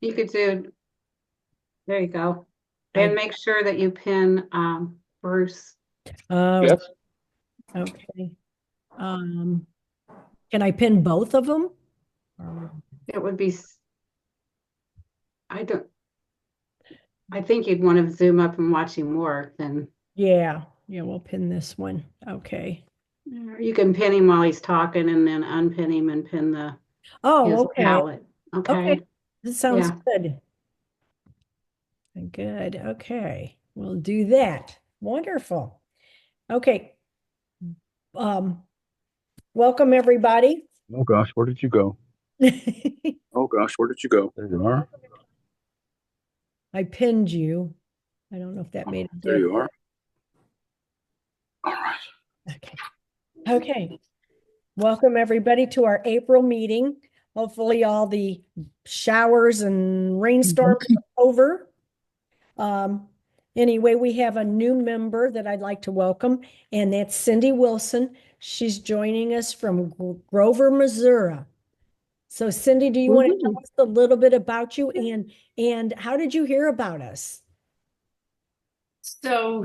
You could do, there you go. And I, make sure that you pin Bruce. oh, Yes. okay. Um, can I pin both of them? It would be, I don't, I think you'd want to zoom up and watch him work, then Yeah, yeah, we'll pin this one. Okay. you can pin him while he's talking and then unpin him and pin Oh, his okay. palette. Okay. Okay. This sounds Yeah. good. Good. Okay. We'll do that. Wonderful. Okay. Um, welcome everybody. Oh gosh, where did you go? Oh gosh, where did you go? There you are. I pinned you. I don't know if that made a There difference. you are. All right. Okay. Okay. Welcome everybody to our April meeting. Hopefully all the showers and rainstorms are over. Um, anyway, we have a new member that I'd like to welcome, and that's Cindy Wilson. She's joining us from Grover, Missouri. So Cindy, do you want to tell Woohoo. us a little bit about you and how did you hear about us? So,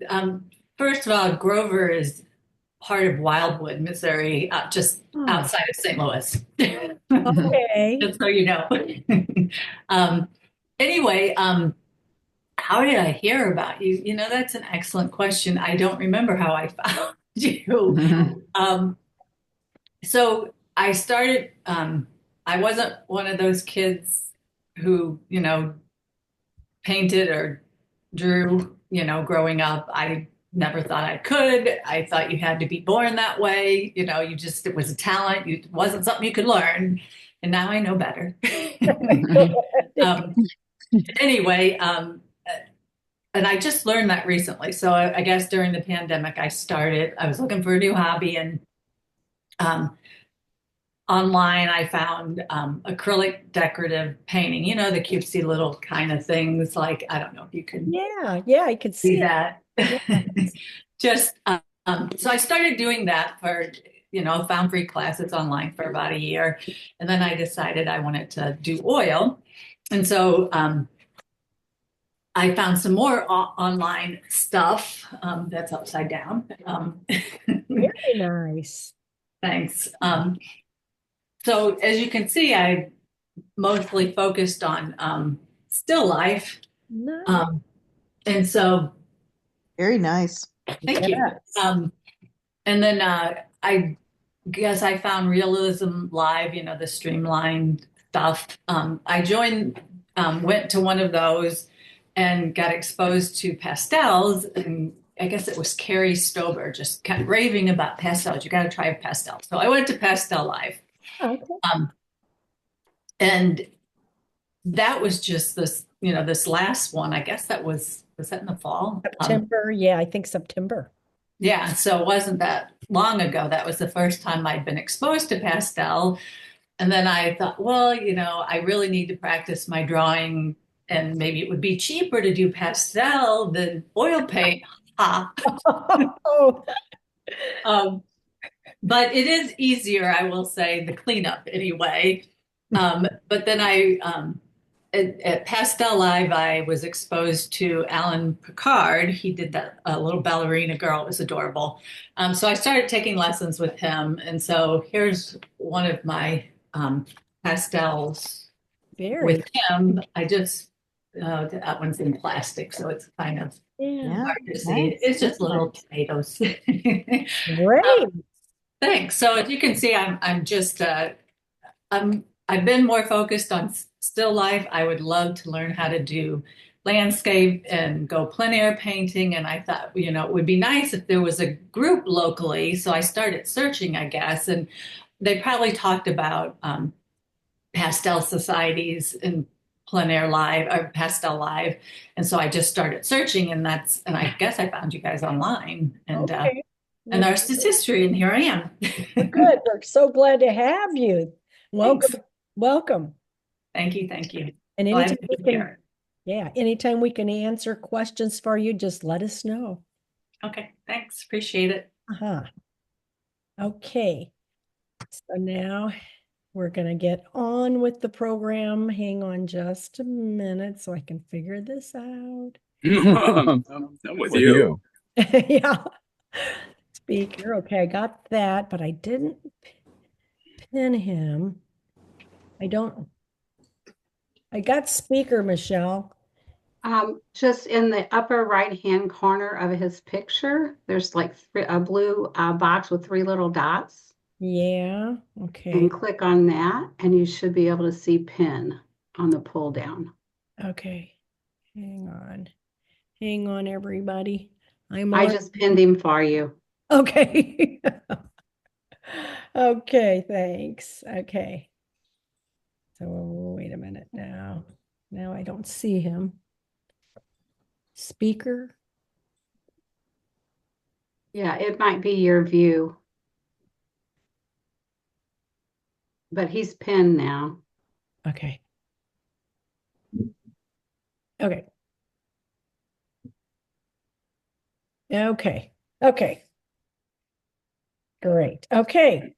um, first of all, Grover is part of Wildwood, Missouri, just Oh, outside of St. Louis. okay. Just so you know. Um, anyway, how did I hear about you? You know, that's an excellent question. I don't remember how I found you. Um, so I started, I wasn't one of those kids who, painted or drew, growing up. I never thought I could. I thought you had to be born that way. It was a talent. It wasn't something you could learn. And now I know better. um, anyway, and I just learned that recently. So I guess during the pandemic, I was looking for a new hobby and um, online I found acrylic decorative painting, the cutesy little kind of things. Like, I don't know if you can Yeah, yeah, I could see see it. that. Yeah. Just so I started doing that for, found free classes online for about a year. And then I decided I wanted to do oil. And so I found some more online stuff that's upside down. Very nice. Thanks. So as you can see, I mostly focused on still life. Nice. Um, and so, Very nice. thank you. Yes. And then I guess I found Realism Live, the streamlined stuff. I went to one of those and got exposed to pastels. And I guess it was Carrie Stober just kept raving about pastels. You got to try a pastel. So I went to Pastel Live. Okay. Um, and that was just this last one. I guess was that in the fall? September. Yeah, I think September. Yeah, so it wasn't that long ago. That was the first time I'd been exposed to pastel. And then I thought, well, I really need to practice my drawing, and maybe it would be cheaper to do pastel than oil paint. Ha. Oh, Um, but it is easier, I will say, the cleanup anyway. But then at Pastel Live, I was exposed to Alan Picard. He did that little ballerina girl. It was adorable. So I started taking lessons with him. And so here's one of my pastels very. with him. That one's in plastic, so it's kind of Yeah. Yeah, hard to see. nice. It's just Very little nice. tomatoes. Great. Thanks. So as you can see, I've been more focused on still life. I would love to learn how to do landscape and go plein air painting. And I thought, it would be nice if there was a group locally. So I started searching, I guess, and they probably talked about pastel societies and plein air live or pastel live. And so I just started searching, and I guess I found you guys online, Okay. and Well, the rest is history. And here I am. good. We're so glad to have you. Thanks. Welcome. Welcome. Thank you. Thank you. And Glad anytime to we be can, here. yeah, anytime we can answer questions for you, just let us know. Okay, thanks. Appreciate it. Uh-huh. Okay. So now We're gonna get on with the program. Hang on just a minute so I can figure this out. I'm with you. Yeah. Speaker. Okay, I got that, but I didn't pin him. I got speaker, Michelle. Just in the upper right-hand corner of his picture, there's like a blue box with three little dots. Yeah, okay. And click on that, and you should be able to see pin on the pull down. Okay. Hang on. Hang on, everybody. I just pinned him for you. Okay. Okay, thanks. Okay. So wait a minute now. Now I don't see him. Speaker. Yeah, it might be your view. But he's pinned now. Okay. Okay. Okay. Okay. Great. Okay.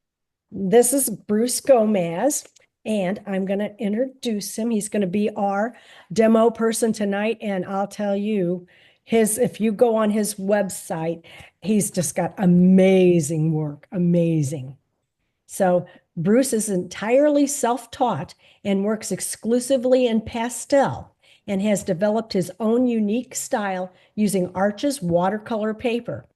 This is Bruce Gomez, and I'm going to introduce him. He's going to be our demo person tonight, and I'll tell you, if you go on his website, he's just got amazing work, amazing. So Bruce is entirely self-taught and works exclusively in pastel and has developed his own unique style using Arches watercolor paper.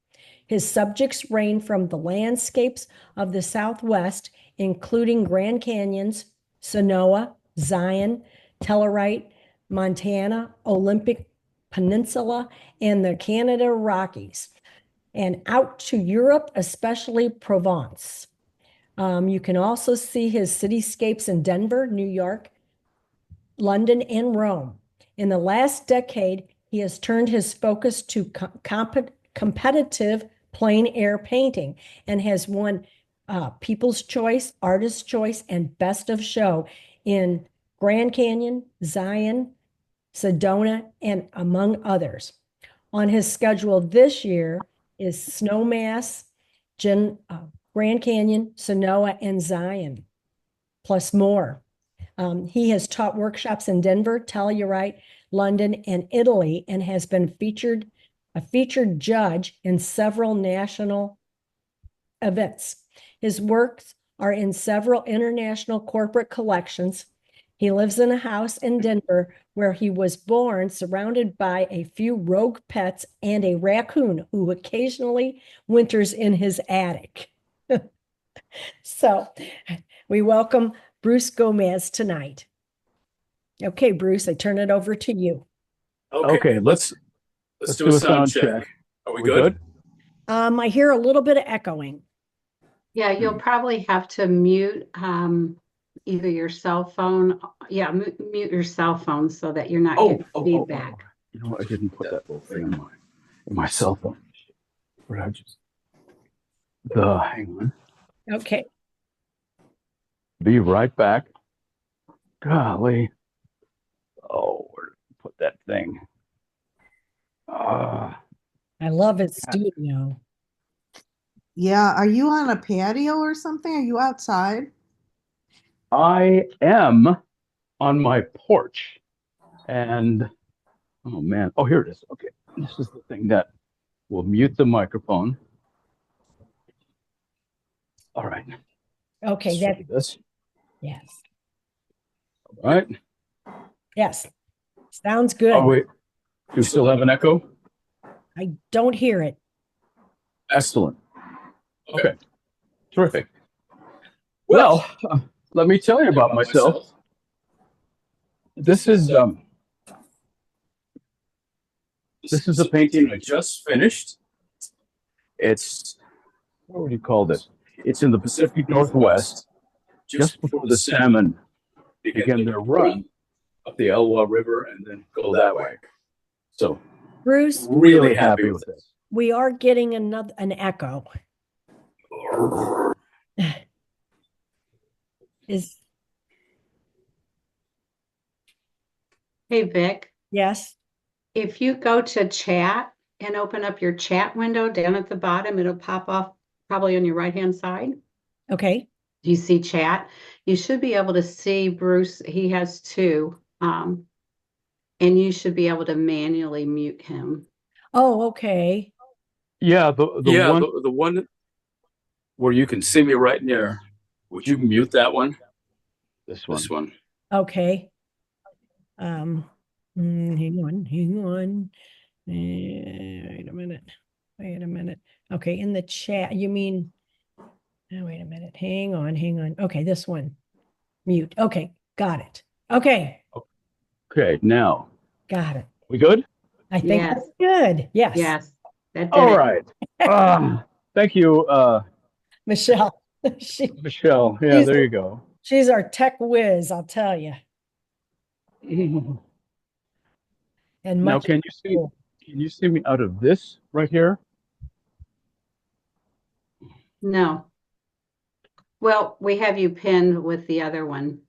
His subjects range from the landscapes of the Southwest, including Grand Canyons, Sonoa, Zion, Telluride, Montana, Olympic Peninsula, and the Canada Rockies, and out to Europe, especially Provence. You can also see his cityscapes in Denver, New York, London, and Rome. In the last decade, he has turned his focus to competitive plein air painting and has won People's Choice, Artist's Choice, and Best of Show in Grand Canyon, Zion, Sedona, and among others. On his schedule this year is Snowmass, Grand Canyon, Sonoa, and Zion, plus more. He has taught workshops in Denver, Telluride, London, and Italy, and has been a featured judge in several national events. His works are in several international corporate collections. He lives in a house in Denver where he was born, surrounded by a few rogue pets and a raccoon who occasionally winters in his attic. So we welcome Bruce Gomez tonight. Okay, Bruce, I turn it over to you. Okay, let's do a sound check. Are we good? I hear a little bit of echoing. Yeah, you'll probably have to mute either your cell phone. Yeah, mute your cell phone so that you're not getting feedback. You know what? I didn't put that little thing in my cell phone. Where did I just hang on. Okay. Be right back. Golly. Oh, where did I put that thing? I love it, studio. Yeah. Are you on a patio or something? Are you outside? I am on my porch. And oh man. Oh, here it is. Okay. This is the thing that will mute the microphone. All right. Okay, Let's try this. yes. All right. Yes. Sounds good. Oh, wait. Do you still have an echo? I don't hear it. Excellent. Okay. Terrific. Well, let me tell you about myself. This is a painting I just finished. It's, what would you call this? It's in the Pacific Northwest, just before the salmon begin their run up the Elwha River and then go that way. So, Bruce, really happy with this. we are getting an echo. Hey, Vic, Yes. if you go to chat and open up your chat window down at the bottom, it'll pop off probably on your right-hand side. Okay. Do you see chat? You should be able to see Bruce. He has two, and you should be able to manually mute him. Oh, okay. Yeah, the one where you can see me right there. Would you mute that one? This one. This one. Okay. Hang on. Wait a minute. Wait a minute. Okay, in the chat, you mean, oh, wait a minute. Hang on. Okay, this one. Mute. Okay, got it. Okay, Okay, now got it. we good? I think Yes. that's good. Yes. Yes, that did All it. right. Thank you, Michelle. She, Michelle. Yeah, she's, there you go. she's our tech whiz, I'll tell you. And Now, much can you see me out of this right here? No. Well, we have you pinned with the other one.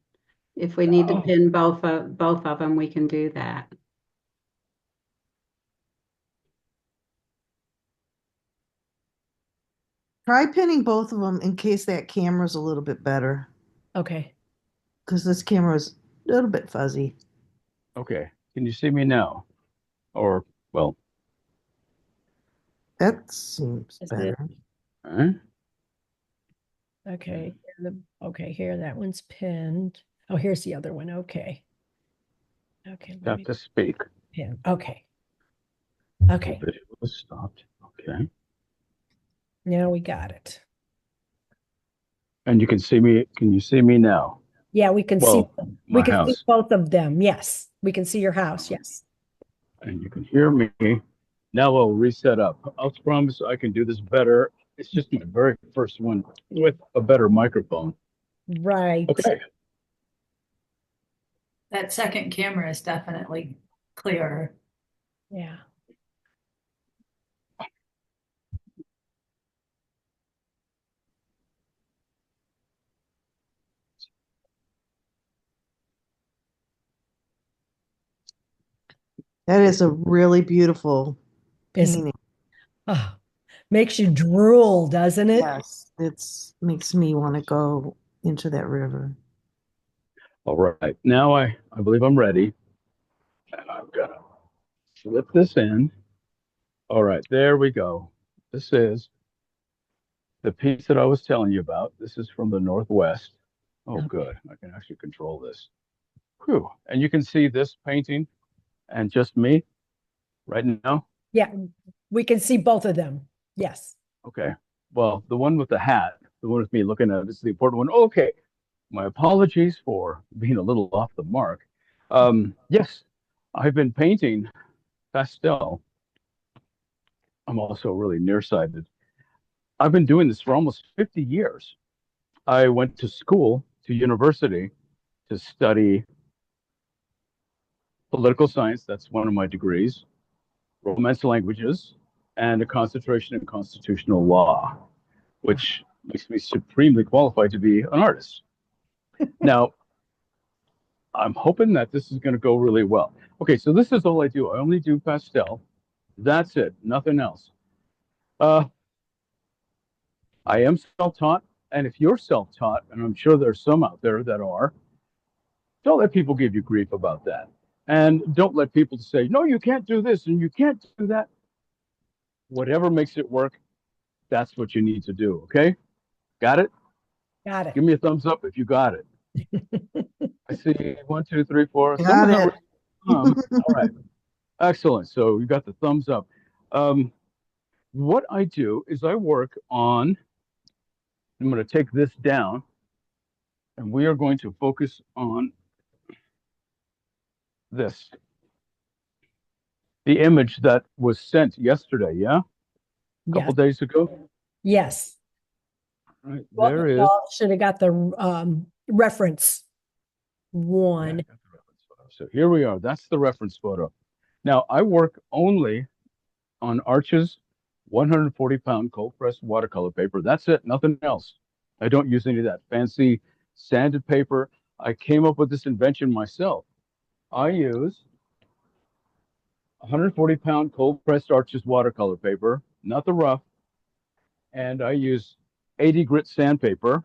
If we need to pin both of them, we can do that. Try pinning both of them in case that camera's a little bit better. Okay. Because this camera's a little bit fuzzy. Okay. Can you see me now? Or, well, That seems Is better. huh? Okay. Okay, here, that one's pinned. Oh, here's the other one. Okay. Okay, let Got me to speak. pin. Okay. Okay, Video was stopped. Okay. now we got it. And you can see me. Can you see me now? Yeah, we can see, Well, we my can see house. both of them. Yes, we can see your house. Yes. And you can hear me. Now I'll reset up. I'll promise I can do this better. It's just my very first one with a better microphone. Right. Okay. That second camera is definitely clearer. Yeah. That is a really beautiful Is painting. oh, makes you drool, doesn't it? Yes, it's makes me want to go into that river. All right. Now I believe I'm ready. And I'm gonna slip this in. All right, there we go. This is the piece that I was telling you about. This is from the Northwest. Oh, Okay. good. I can actually control this. Whew. And you can see this painting and just me right now. Yeah, we can see both of them. Yes. Okay. Well, the one with the hat, the one with me looking at it, is the important one. Okay. My apologies for being a little off the mark. Yes, I've been painting pastel. I'm also really nearsighted. I've been doing this for almost 50 years. I went to school, to university, to study political science. That's one of my degrees, Romance languages, and a concentration in constitutional law, which makes me supremely qualified to be an artist. Now, I'm hoping that this is going to go really well. Okay, so this is all I do. I only do pastel. That's it, nothing else. I am self-taught, and if you're self-taught, and I'm sure there's some out there that are, don't let people give you grief about that. And don't let people say, no, you can't do this and you can't do that. Whatever makes it work, that's what you need to do. Okay? Got it? Got it. Give me a thumbs up if you got it. I see 1, 2, 3, 4. Got it. All right. Excellent. So you got the thumbs up. What I do is I work on, I'm going to take this down, and we are going to focus on this. The image that was sent yesterday, yeah? A couple days ago. Yes. Right, Well, there is. y'all should have got the reference one. Yeah, I got the reference photo. So here we are. That's the reference photo. Now, I work only on Arches 140-pound cold pressed watercolor paper. That's it, nothing else. I don't use any of that fancy sanded paper. I came up with this invention myself. I use 140-pound cold pressed Arches watercolor paper, not the rough, and I use 80 grit sandpaper,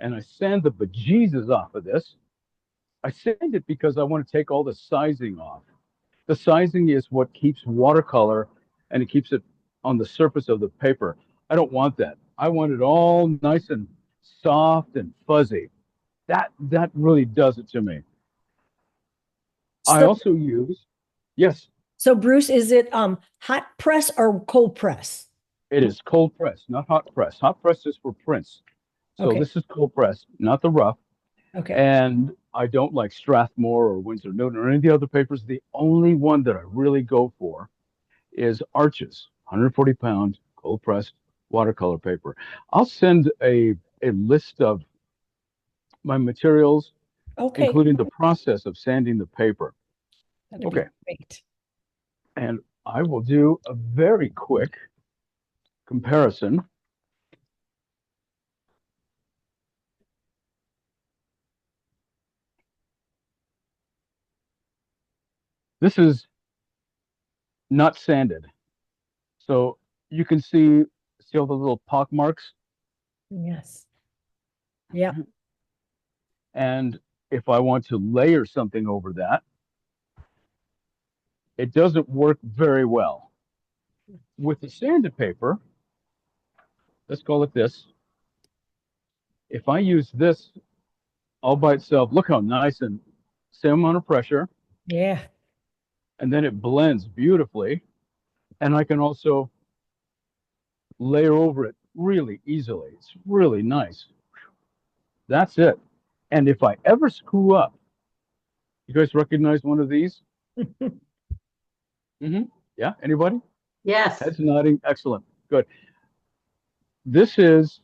and I sand the bejesus off of this. I sand it because I want to take all the sizing off. The sizing is what keeps watercolor and it keeps it on the surface of the paper. I don't want that. I want it all nice and soft and fuzzy. That really does it to me. I So, also use, yes, so Bruce, is it hot press or cold press? it is cold press, not hot press. Hot press is for prints. So Okay. this is cold press, not the rough. Okay. And I don't like Strathmore or Winsor Newton or any of the other papers. The only one that I really go for is Arches, 140-pound cold pressed watercolor paper. I'll send a list of my materials, Okay. including the process of sanding the paper. That'd Okay. be great. And I will do a very quick comparison. This is not sanded. So you can see all the little pock marks. Yes. Yeah. And if I want to layer something over that, it doesn't work very well. With the sanded paper, let's call it this. If I use this all by itself, look how nice and same amount of pressure, Yeah. and then it blends beautifully. And I can also layer over it really easily. It's really nice. That's it. And if I ever screw up, you guys recognize one of these? Yeah, anybody? Yes. Heads nodding. Excellent. Good. This is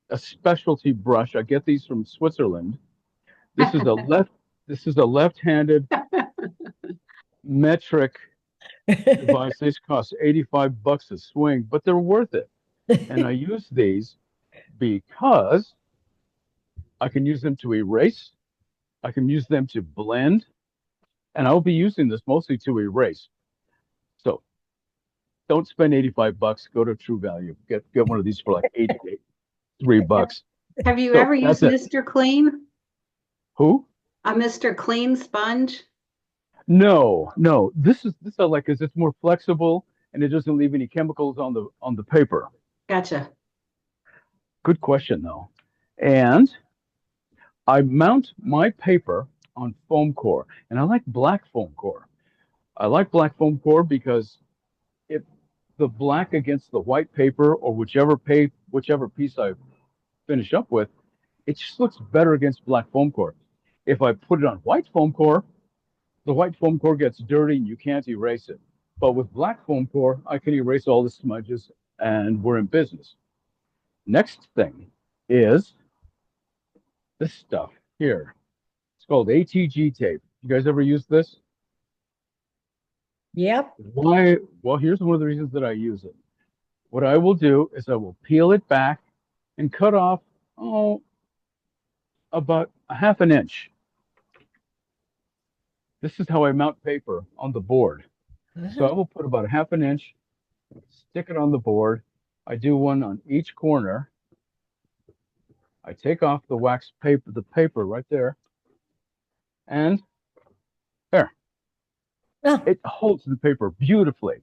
a specialty brush. I get these from Switzerland. This is a left-handed metric device. These cost $85 a swing, but they're worth it. And I use these because I can use them to erase, I can use them to blend, and I'll be using this mostly to erase. So don't spend $85. Go to True Value. Get one of these for like $83. Have you So ever used that's it. Mr. Clean? Who? A Mr. Clean sponge? No. This I like because it's more flexible and it doesn't leave any chemicals on the paper. Gotcha. Good question though. And I mount my paper on foam core, and I like black foam core. I like black foam core because if the black against the white paper or whichever piece I finish up with, it just looks better against black foam core. If I put it on white foam core, the white foam core gets dirty and you can't erase it. But with black foam core, I can erase all the smudges and we're in business. Next thing is this stuff here. It's called ATG tape. You guys ever use this? Yep. Why? Well, here's one of the reasons that I use it. What I will do is I will peel it back and cut off, about a half an inch. This is how I mount paper on the board. So I will put about a half an inch, stick it on the board. I do one on each corner. I take off the wax paper, the paper right there, and there. Oh. It holds the paper beautifully.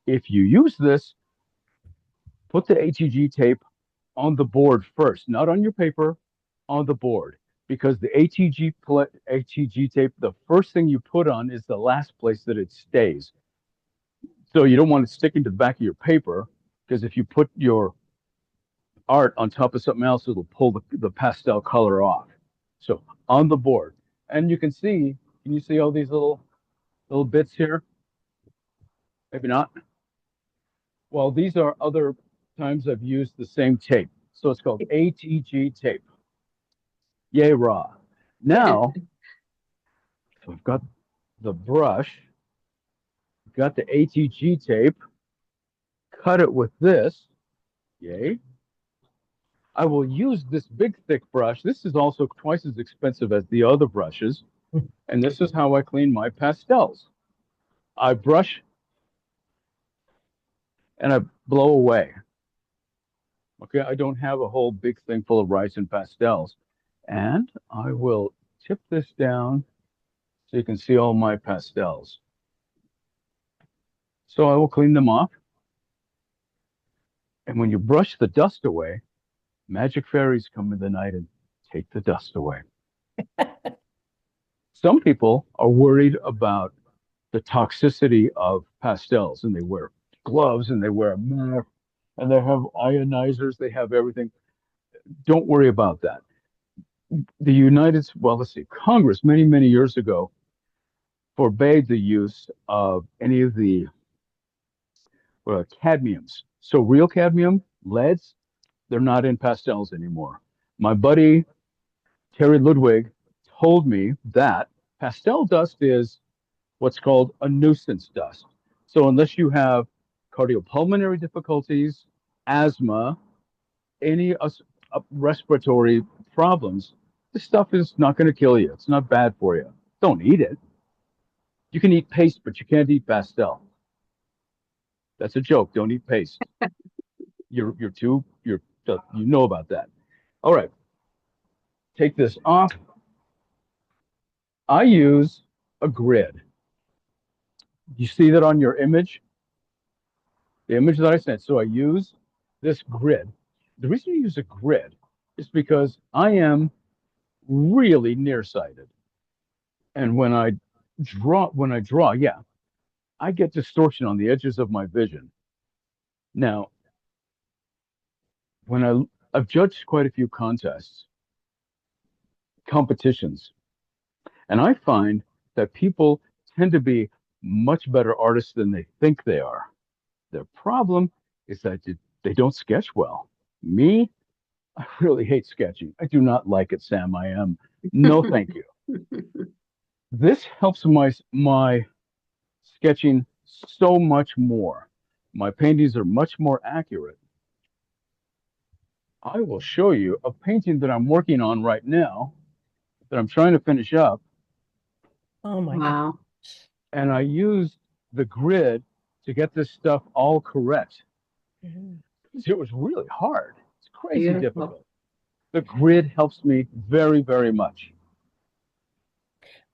If you use this, put the ATG tape on the board first, not on your paper, on the board. Because the ATG tape, the first thing you put on is the last place that it stays. So you don't want it sticking to the back of your paper, because if you put your art on top of something else, it'll pull the pastel color off. So on the board. And you can you see all these little bits here? Maybe not. Well, these are other times I've used the same tape. So it's called ATG tape. Yay, raw. Now, so I've got the brush, got the ATG tape, cut it with this. Yay. I will use this big, thick brush. This is also twice as expensive as the other brushes. And this is how I clean my pastels. I brush and I blow away. Okay, I don't have a whole big thing full of rice and pastels. And I will tip this down so you can see all my pastels. So I will clean them off. And when you brush the dust away, magic fairies come in the night and take the dust away. Some people are worried about the toxicity of pastels and they wear gloves and they wear a mask and they have ionizers, they have everything. Don't worry about that. The well, let's see, Congress many, many years ago forbade the use of any of the cadmiums. So real cadmium, leads, they're not in pastels anymore. My buddy Terry Ludwig told me that pastel dust is what's called a nuisance dust. So unless you have cardiopulmonary difficulties, asthma, any respiratory problems, this stuff is not going to kill you. It's not bad for you. Don't eat it. You can eat paste, but you can't eat pastel. That's a joke. Don't eat paste. You know about that. All right. Take this off. I use a grid. You see that on your image? The image that I sent. So I use this grid. The reason I use a grid is because I am really nearsighted. And when I draw, yeah, I get distortion on the edges of my vision. Now, I've judged quite a few competitions, and I find that people tend to be much better artists than they think they are. Their problem is that they don't sketch well. Me, I really hate sketching. I do not like it, Sam. I am. No, thank you. This helps my sketching so much more. My paintings are much more accurate. I will show you a painting that I'm working on right now that I'm trying to finish up. Oh my God. Wow. And I used the grid to get this stuff all correct. It was really hard. It's crazy Beautiful. difficult. The grid helps me very, very much.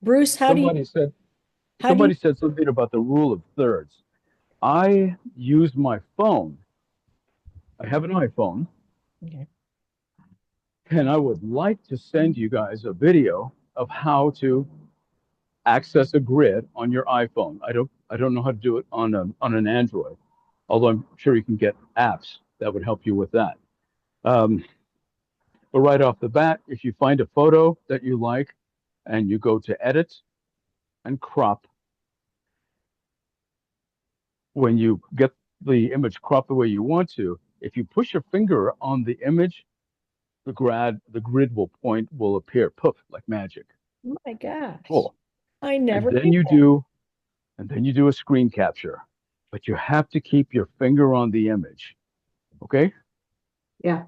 Bruce, Somebody said something about the rule of thirds. I use my phone. I have an iPhone. Okay. And I would like to send you guys a video of how to access a grid on your iPhone. I don't know how to do it on an Android, although I'm sure you can get apps that would help you with that. But right off the bat, if you find a photo that you like and you go to edit and crop, when you get the image cropped the way you want to, if you push your finger on the image, the grid will appear, poof, like magic. Oh my gosh. Cool. I never And then did you that. do a screen capture, but you have to keep your finger on the image. Okay? Yeah.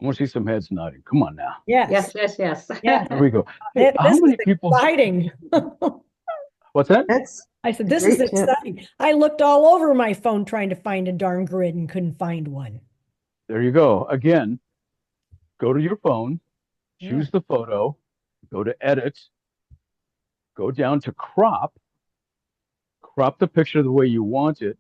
I want to see some heads nodding. Come on now. Yes. Yes. Yeah. There we go. Hey, This how is many people? exciting. What's that? That's I said, a this is great tip. exciting. I looked all over my phone trying to find a darn grid and couldn't find one. There you go. Again, go to your phone, choose Yeah. the photo, go to edit, go down to crop the picture the way you want it,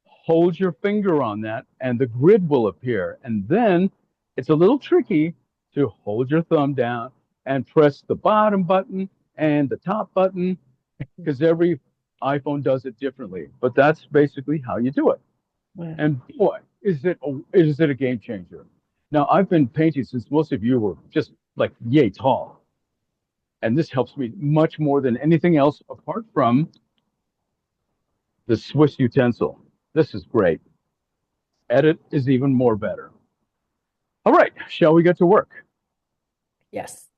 hold your finger on that, and the grid will appear. And then it's a little tricky to hold your thumb down and press the bottom button and the top button because every iPhone does it differently. But that's basically how you do it. Wow. And boy, is it a game changer. Now, I've been painting since most of you were just like yay tall. And this helps me much more than anything else apart from the Swiss utensil. This is great. Edit is even more better. All right, shall we get to work? Yes.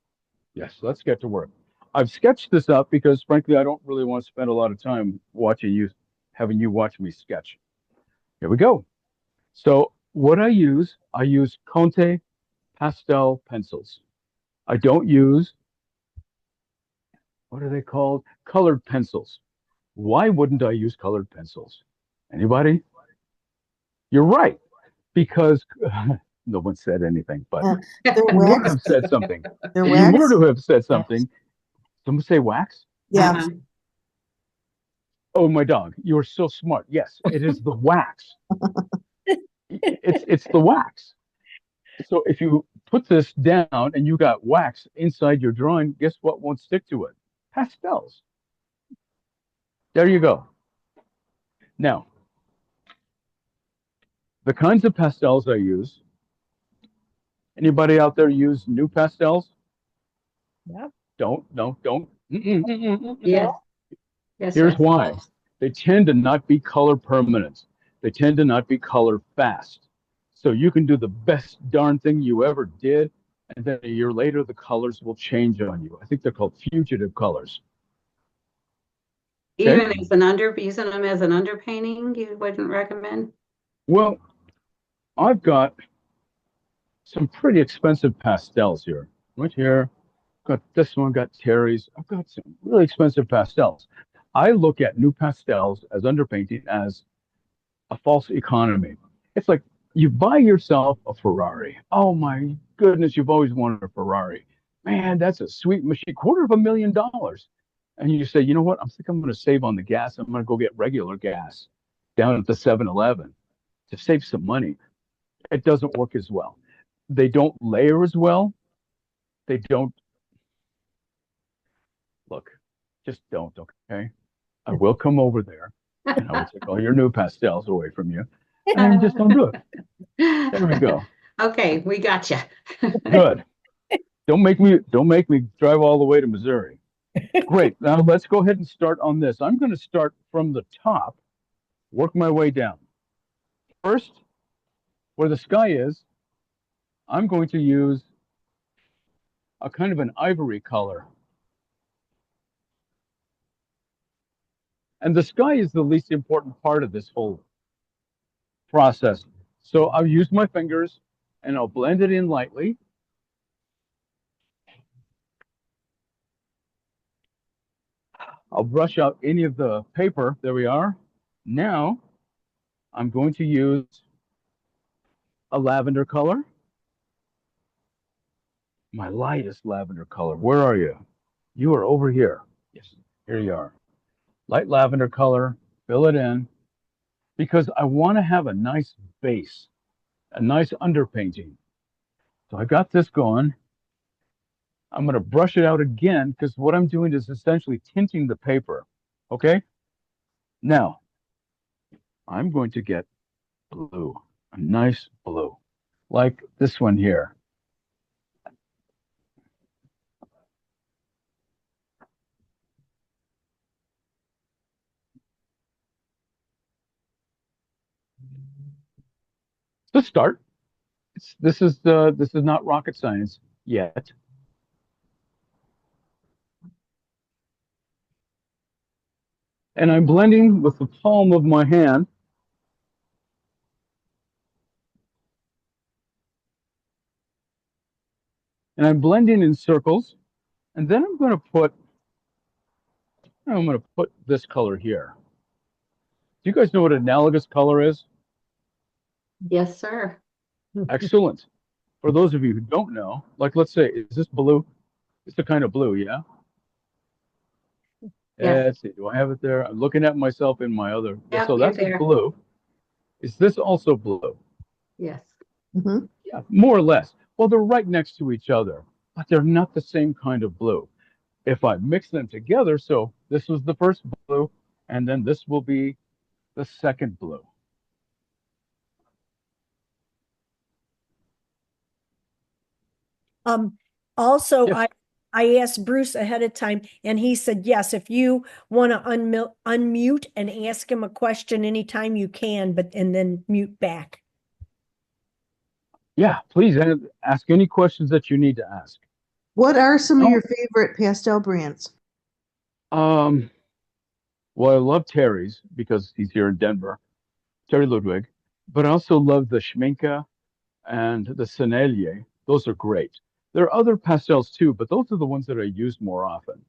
Yes, let's get to work. I've sketched this up because frankly, I don't really want to spend a lot of time having you watch me sketch. Here we go. So what I use Conte pastel pencils. I don't use, what are they called? Colored pencils. Why wouldn't I use colored pencils? Anybody? You're right. because no one said anything, but They're you were to wax. have said something. They're If you were wax. to have said something, someone say wax. Yeah. Uh-huh. Oh, my dog, you are so smart. Yes, it is the wax. It's the wax. So if you put this down and you got wax inside your drawing, guess what won't stick to it? Pastels. There you go. Now, the kinds of pastels I use. Anybody out there use new pastels? Yep. Don't. Yes. Yes, Here's yes. why. They tend to not be color permanent. They tend to not be color fast. So you can do the best darn thing you ever did, and then a year later, the colors will change on you. I think they're called fugitive colors. Okay? Even as using them as an underpainting, you wouldn't recommend? Well, I've got some pretty expensive pastels here. Right here, got this one, got Terry's. I've got some really expensive pastels. I look at new pastels as underpainting as a false economy. It's like you buy yourself a Ferrari. Oh my goodness, you've always wanted a Ferrari. Man, that's a sweet machine, $250,000. And you say, you know what? I think I'm going to save on the gas. I'm going to go get regular gas down at the 7-Eleven to save some money. It doesn't work as well. They don't layer as well. They don't look, just don't, okay? I will come over there and I will take all your new pastels away from you. And just don't do it. There we go. Okay, we got you. Good. Don't make me drive all the way to Missouri. Great. Now let's go ahead and start on this. I'm going to start from the top, work my way down. First, where the sky is, I'm going to use a kind of an ivory color. And the sky is the least important part of this whole process. So I'll use my fingers and I'll blend it in lightly. I'll brush out any of the paper. There we are. Now I'm going to use a lavender color. My lightest lavender color. Where are you? You are over here. Yes, here you are. Light lavender color, fill it in, because I want to have a nice base, a nice underpainting. So I got this going. I'm going to brush it out again because what I'm doing is essentially tinting the paper. Okay? Now, I'm going to get blue, a nice blue, like this one here. To start, this is not rocket science yet. And I'm blending with the palm of my hand. And I'm blending in circles. And then I'm going to put this color here. Do you guys know what analogous color is? Yes, sir. Excellent. For those of you who don't know, like let's say, is this blue? It's the kind of blue, yeah? Yes. Let's see, do I have it there? I'm looking at myself in my other. Yep, So you're that's a there. blue. Is this also blue? Yes. Mhm. Yeah, more or less. Well, they're right next to each other, but they're not the same kind of blue. If I mix them together, so this was the first blue, and then this will be the second blue. Also, Yes. I asked Bruce ahead of time, and he said, yes, if you want to unmute and ask him a question anytime you can, and then mute back. Yeah, please ask any questions that you need to ask. What are some of Oh. your favorite pastel brands? Well, I love Terry's because he's here in Denver, Terry Ludwig, but I also love the Schminke and the Sennelier. Those are great. There are other pastels too, but those are the ones that I use more often.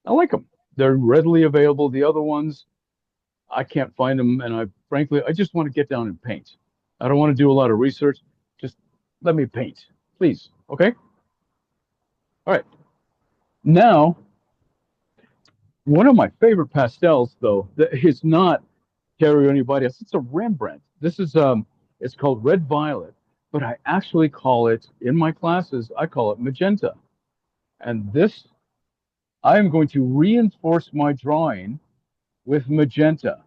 I like them. They're readily available. The other ones, I can't find them, and I frankly, I just want to get down and paint. I don't want to do a lot of research. Just let me paint, please. Okay? All right. Now, one of my favorite pastels, though, that is not Terry or anybody else. It's a Rembrandt. This is it's called Red Violet, but I actually call it in my classes. I call it magenta. And this, I am going to reinforce my drawing with magenta.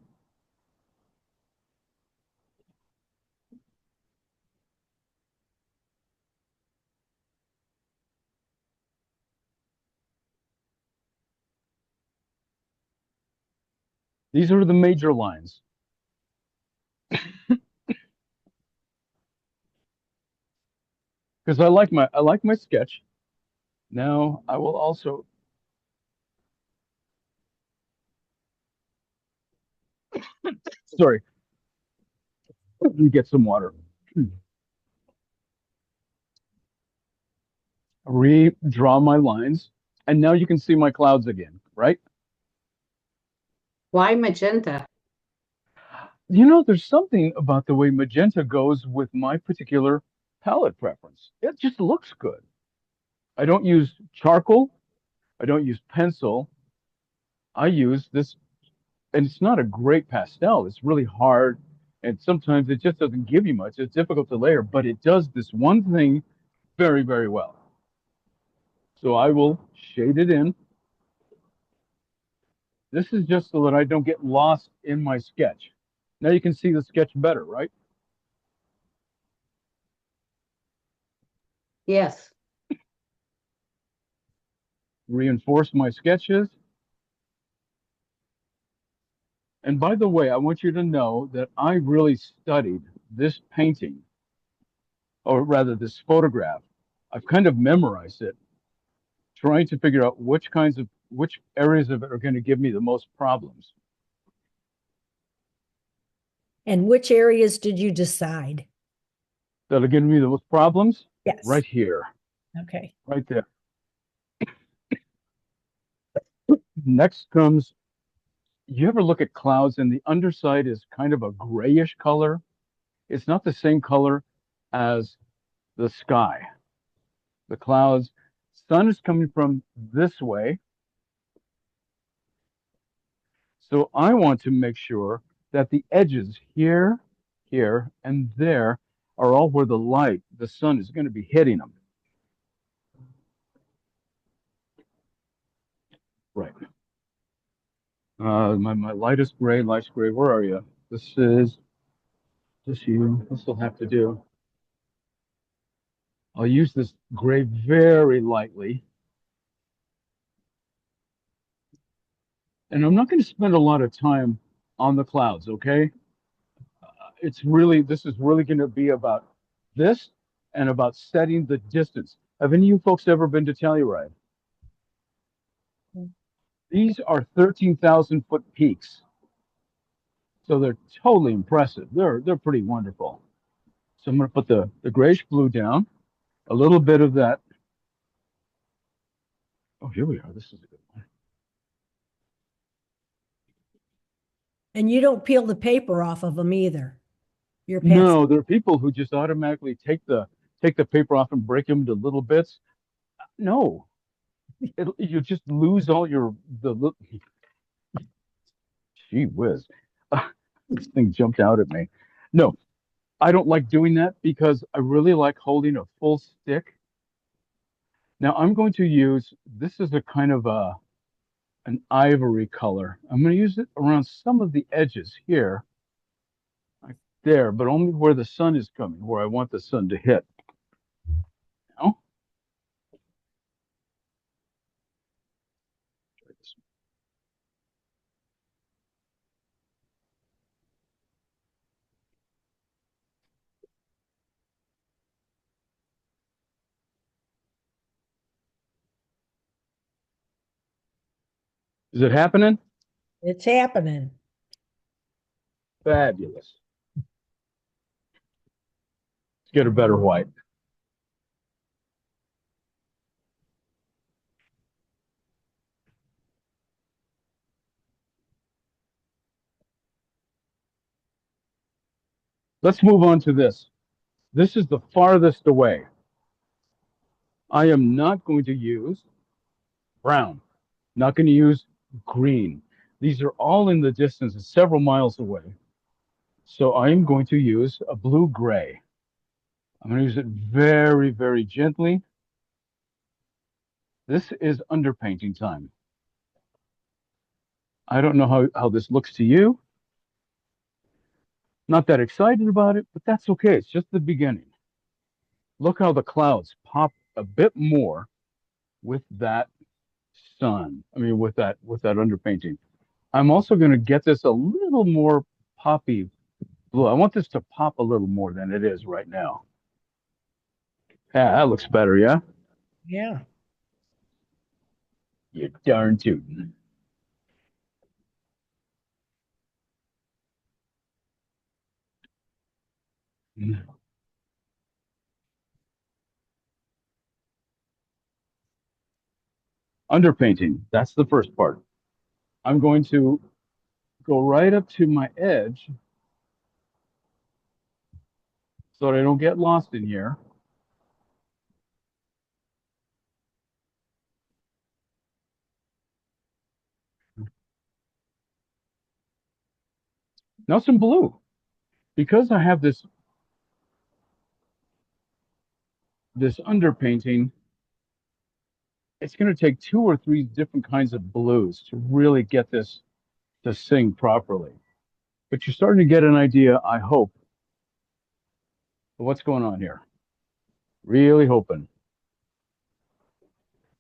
These are the major lines. Because I like my sketch. Now I will also sorry, let me get some water. Redraw my lines, and now you can see my clouds again, right? Why magenta? You know, there's something about the way magenta goes with my particular palette preference. It just looks good. I don't use charcoal. I don't use pencil. I use this, and it's not a great pastel. It's really hard, and sometimes it just doesn't give you much. It's difficult to layer, but it does this one thing very, very well. So I will shade it in. This is just so that I don't get lost in my sketch. Now you can see the sketch better, right? Yes. Reinforce my sketches. And by the way, I want you to know that I really studied this painting, or rather this photograph. I've kind of memorized it, trying to figure out which areas of it are going to give me the most problems. And which areas did you decide? That'll give me the most problems? Yes. Right here, Okay. right there. Next comes, you ever look at clouds and the underside is kind of a grayish color? It's not the same color as the sky. The clouds, sun is coming from this way. So I want to make sure that the edges here, here, and there are all where the light, the sun is going to be hitting them. Right. My lightest gray, light gray, where are you? This is, this you, this will have to do. I'll use this gray very lightly. And I'm not going to spend a lot of time on the clouds, okay? It's really, this is really going to be about this and about setting the distance. Have any of you folks ever been to Telluride? These are 13,000-foot peaks. So they're totally impressive. They're pretty wonderful. So I'm going to put the grayish blue down, a little bit of that. Oh, here we are. This is a good one. And you don't peel the paper off of them either. Your No, there are people who just automatically take the paper off and break them into little bits. No, you just lose all your gee whiz. This thing jumped out at me. No, I don't like doing that because I really like holding a full stick. Now I'm going to use, this is a kind of an ivory color. I'm going to use it around some of the edges here, like there, but only where the sun is coming, where I want the sun to hit. Now, is it happening? It's happening. Fabulous. Let's get a better white. Let's move on to this. This is the farthest away. I am not going to use brown, not going to use green. These are all in the distance, several miles away. So I am going to use a blue-gray. I'm going to use it very, very gently. This is underpainting time. I don't know how this looks to you. Not that excited about it, but that's okay. It's just the beginning. Look how the clouds pop a bit more with that sun. I mean, with that underpainting. I'm also going to get this a little more poppy blue. I want this to pop a little more than it is right now. Yeah, that looks better, yeah? Yeah. You darn tootin'. Underpainting, that's the first part. I'm going to go right up to my edge so that I don't get lost in here. Now some blue. Because I have this underpainting, it's going to take 2 or 3 different kinds of blues to really get this to sing properly. But you're starting to get an idea, I hope, of what's going on here. Really hoping.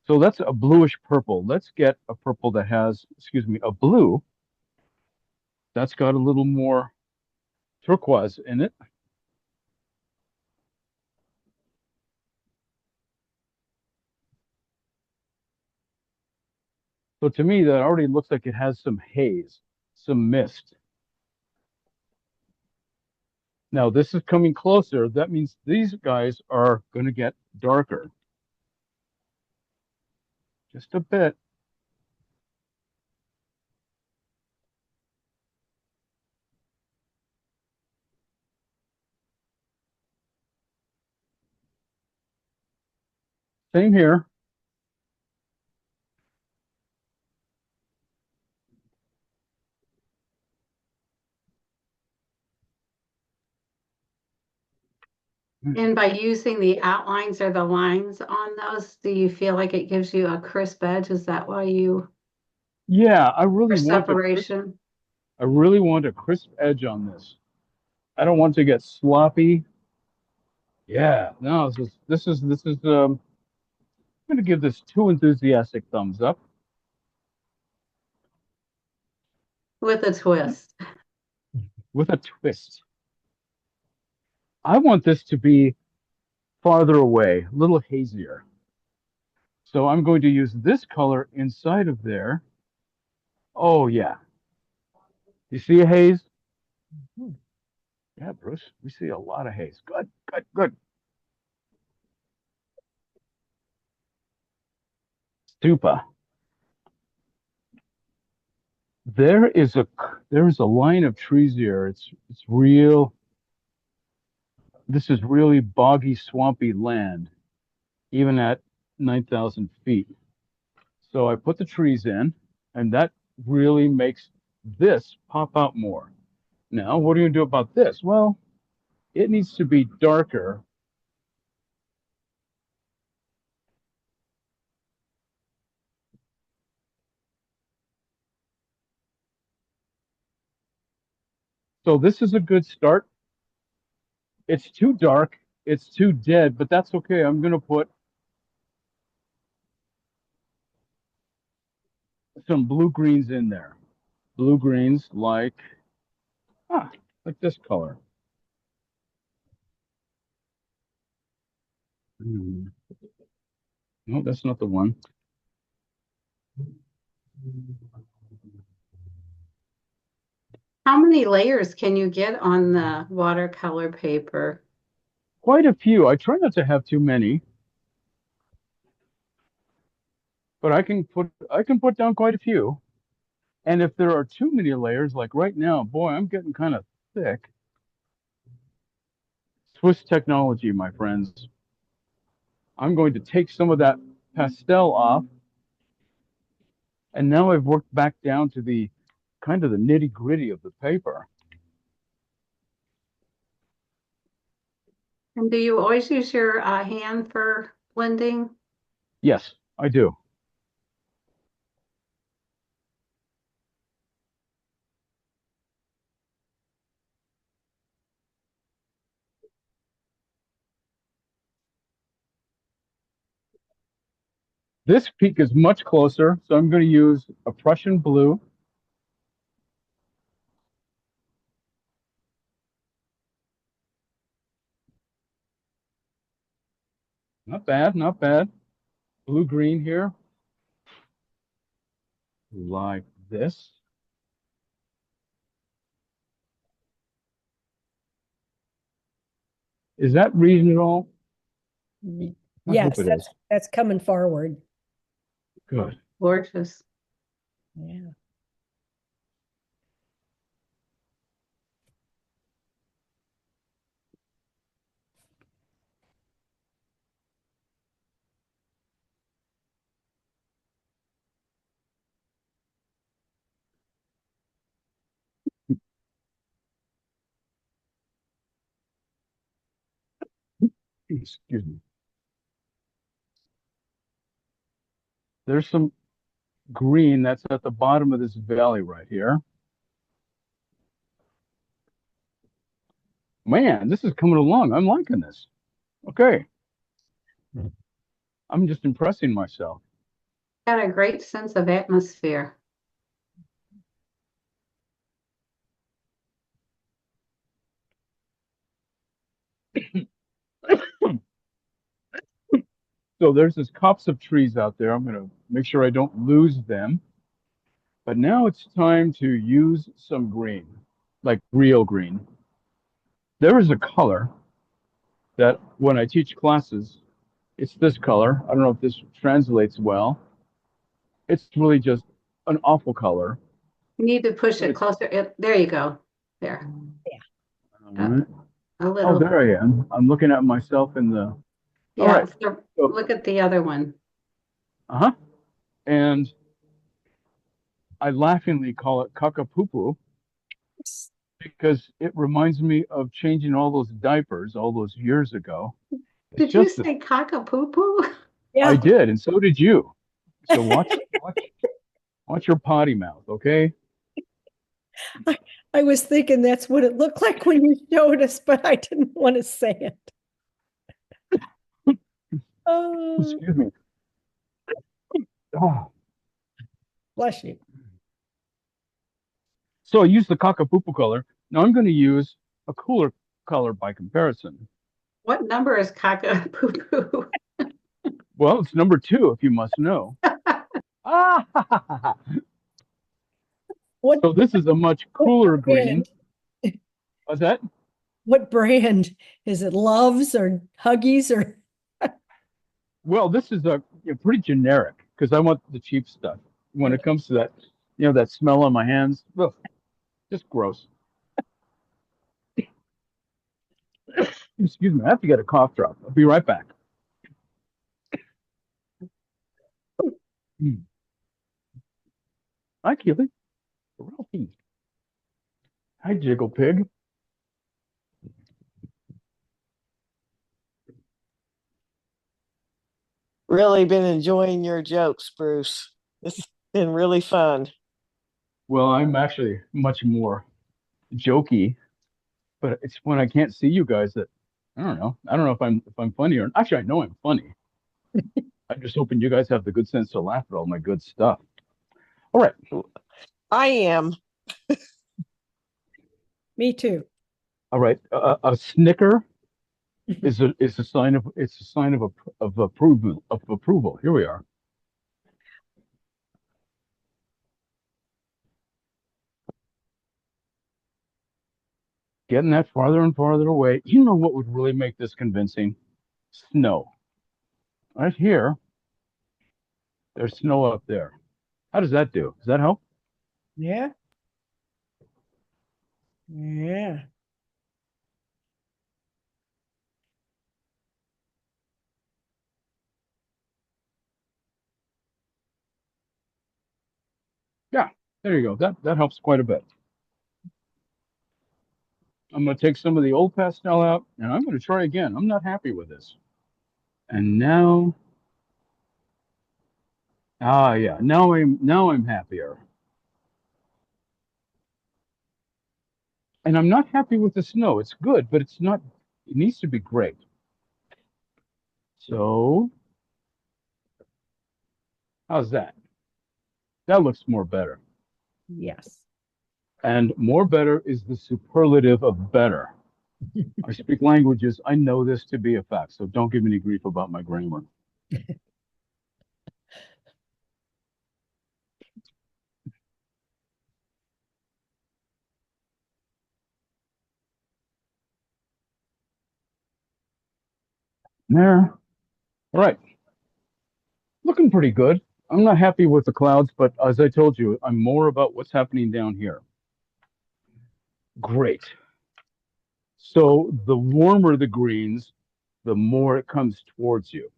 So that's a bluish purple. Let's get a purple that has, excuse me, a blue that's got a little more turquoise in it. So to me, that already looks like it has some haze, some mist. Now this is coming closer. That means these guys are going to get darker. Just a bit. Same here. And by using the outlines or the lines on those, do you feel like it gives you a crisp edge? Is that why you, Yeah, for separation? I really want a crisp edge on this. I don't want to get sloppy. Yeah, no, I'm going to give this 2 enthusiastic thumbs up With a twist. with a twist. I want this to be farther away, a little hazier. So I'm going to use this color inside of there. Oh yeah. You see a haze? Yeah, Bruce, we see a lot of haze. Good, good, good. Stupa. There is a line of trees here. It's real. This is really boggy, swampy land, even at 9,000 feet. So I put the trees in, and that really makes this pop out more. Now, what are you going to do about this? Well, it needs to be darker. So this is a good start. It's too dark. It's too dead, but that's okay. I'm going to put some blue greens in there. Blue greens like this color. No, that's not the one. How many layers can you get on the watercolor paper? Quite a few. I try not to have too many, but I can put down quite a few. And if there are too many layers, like right now, boy, I'm getting kind of thick. Swiss technology, my friends. I'm going to take some of that pastel off, and now I've worked back down to the kind of the nitty gritty of the paper. And do you always use your hand for blending? Yes, I do. This peak is much closer, so I'm going to use a Prussian blue. Not bad, not bad. Blue-green here. Like this. Is that reasonable? I Yes, hope it is. that's coming forward. Good. Gorgeous. Yeah. Excuse me. There's some green that's at the bottom of this valley right here. Man, this is coming along. I'm liking this. Okay. I'm just impressing myself. Got a great sense of atmosphere. So there's this copse of trees out there. I'm going to make sure I don't lose them. But now it's time to use some green, like real green. There is a color that when I teach classes, it's this color. I don't know if this translates well. It's really just an awful color. You need to push it closer. There you go. There. All right. A Oh, little. there I am. I'm looking at myself in the. All Yeah. right. So So, look at the other one. uh-huh. And I laughingly call it cockapoo because it reminds me of changing all those diapers all those years ago. It's Did you just that say cock-a-poo-poo? I Yeah. did, and so did you. So watch your potty mouth, okay? I was thinking that's what it looked like when you showed us, but I didn't want to say it. Oh, Excuse me. Oh. bless you. So I used the cockapoo color. Now I'm going to use a cooler color by comparison. What number is cock-a-poo-poo? Well, it's number 2, if you must know. Ah! What So this is a much what cooler green. brand? What's that? What brand? Is it Loves or Huggies or Well, this is a pretty generic because I want the cheap stuff. When it comes to that, that smell on my hands, ugh, just gross. Excuse me, I have to get a cough drop. I'll be right back. Mm. Hi, Keely. Ralphie. Hi, Jiggle Pig. Really been enjoying your jokes, Bruce. It's been really fun. Well, I'm actually much more jokey, but it's when I can't see you guys that I don't know. I don't know if I'm funny or actually I know I'm funny. I'm just hoping you guys have the good sense to laugh at all my good stuff. All right. I am. me too? All right. A snicker is a sign of of approval. Here we are. Getting that farther and farther away. You know what would really make this convincing? Snow. Right here. There's snow up there. How does that do? Does that help? Yeah. Yeah. There you go. That helps quite a bit. I'm going to take some of the old pastel out, and I'm going to try again. I'm not happy with this. And now, yeah, now I'm happier. And I'm not happy with the snow. It's good, but it's not. It needs to be great. So, how's that? That looks more better. Yes. And more better is the superlative of better. I speak languages. I know this to be a fact, so don't give me any grief about my grammar. There. All right. Looking pretty good. I'm not happy with the clouds, but as I told you, I'm more about what's happening down here. Great. So the warmer the greens, the more it comes towards you.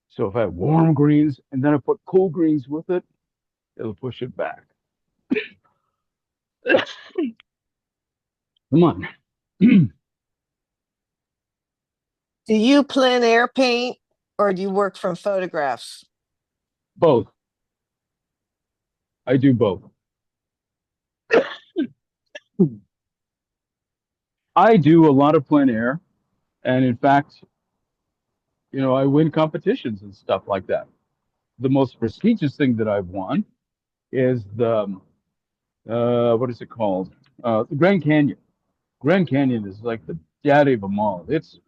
So if I have warm greens and then I put cool greens with it, it'll push it back. Come on. Do you plein air paint or do you work from photographs? Both. I do both. I do a lot of plein air. And in fact, I win competitions and stuff like that. The most prestigious thing that I've won is what is it called? The Grand Canyon. Grand Canyon is like the daddy of them all. It's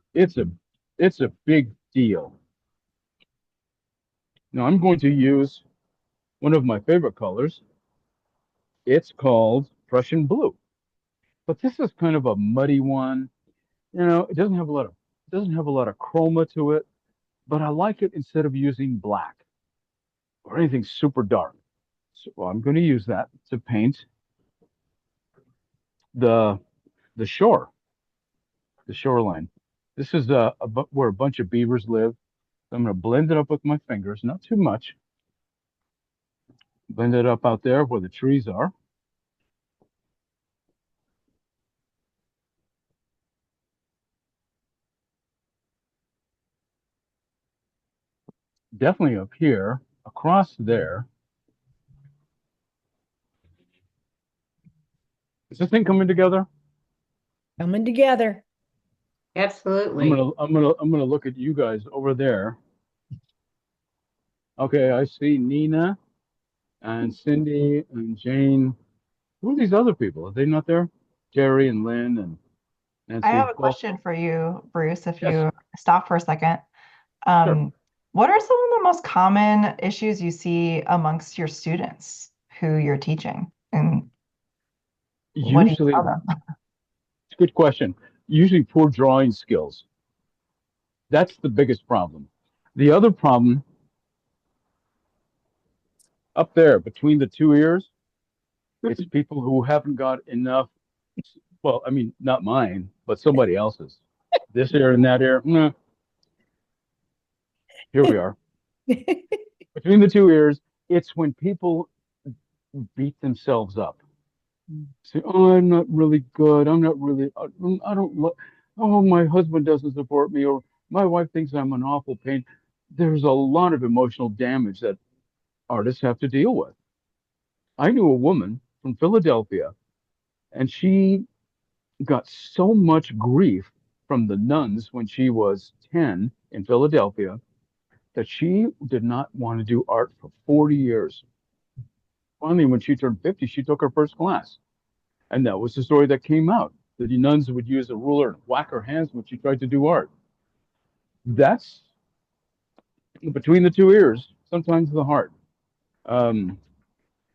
a big deal. Now I'm going to use one of my favorite colors. It's called Prussian blue, but this is kind of a muddy one. It doesn't have a lot of chroma to it, but I like it instead of using black or anything super dark. So I'm going to use that to paint the the shore, the shoreline. This is where a bunch of beavers live. So I'm going to blend it up with my fingers, not too much. Blend it up out there where the trees are. Definitely up here, across there. Is this thing coming together? Coming together. Absolutely. I'm gonna look at you guys over there. Okay, I see Nina and Cindy and Jane. Who are these other people? Are they not there? Jerry and Lynn and I Nancy. have a Well, question for you, Bruce, if yes, you stop for a second. sure. What are some of the most common issues you see amongst your students who you're teaching? And what do you Usually, tell them? it's a good question. Usually poor drawing skills. That's the biggest problem. The other problem up there between the two ears, it's people who haven't got enough. Well, I mean, not mine, but somebody else's. This ear and that ear. Here we are. Between the two ears, it's when people beat themselves up. Say, "Oh, I'm not really good. I'm not really. I don't. Oh, my husband doesn't support me, or my wife thinks I'm an awful pain." There's a lot of emotional damage that artists have to deal with. I knew a woman from Philadelphia, and she got so much grief from the nuns when she was 10 in Philadelphia that she did not want to do art for 40 years. Finally, when she turned 50, she took her first class. And that was the story that came out. That the nuns would use a ruler and whack her hands when she tried to do art. That's between the two ears, sometimes the heart. Um,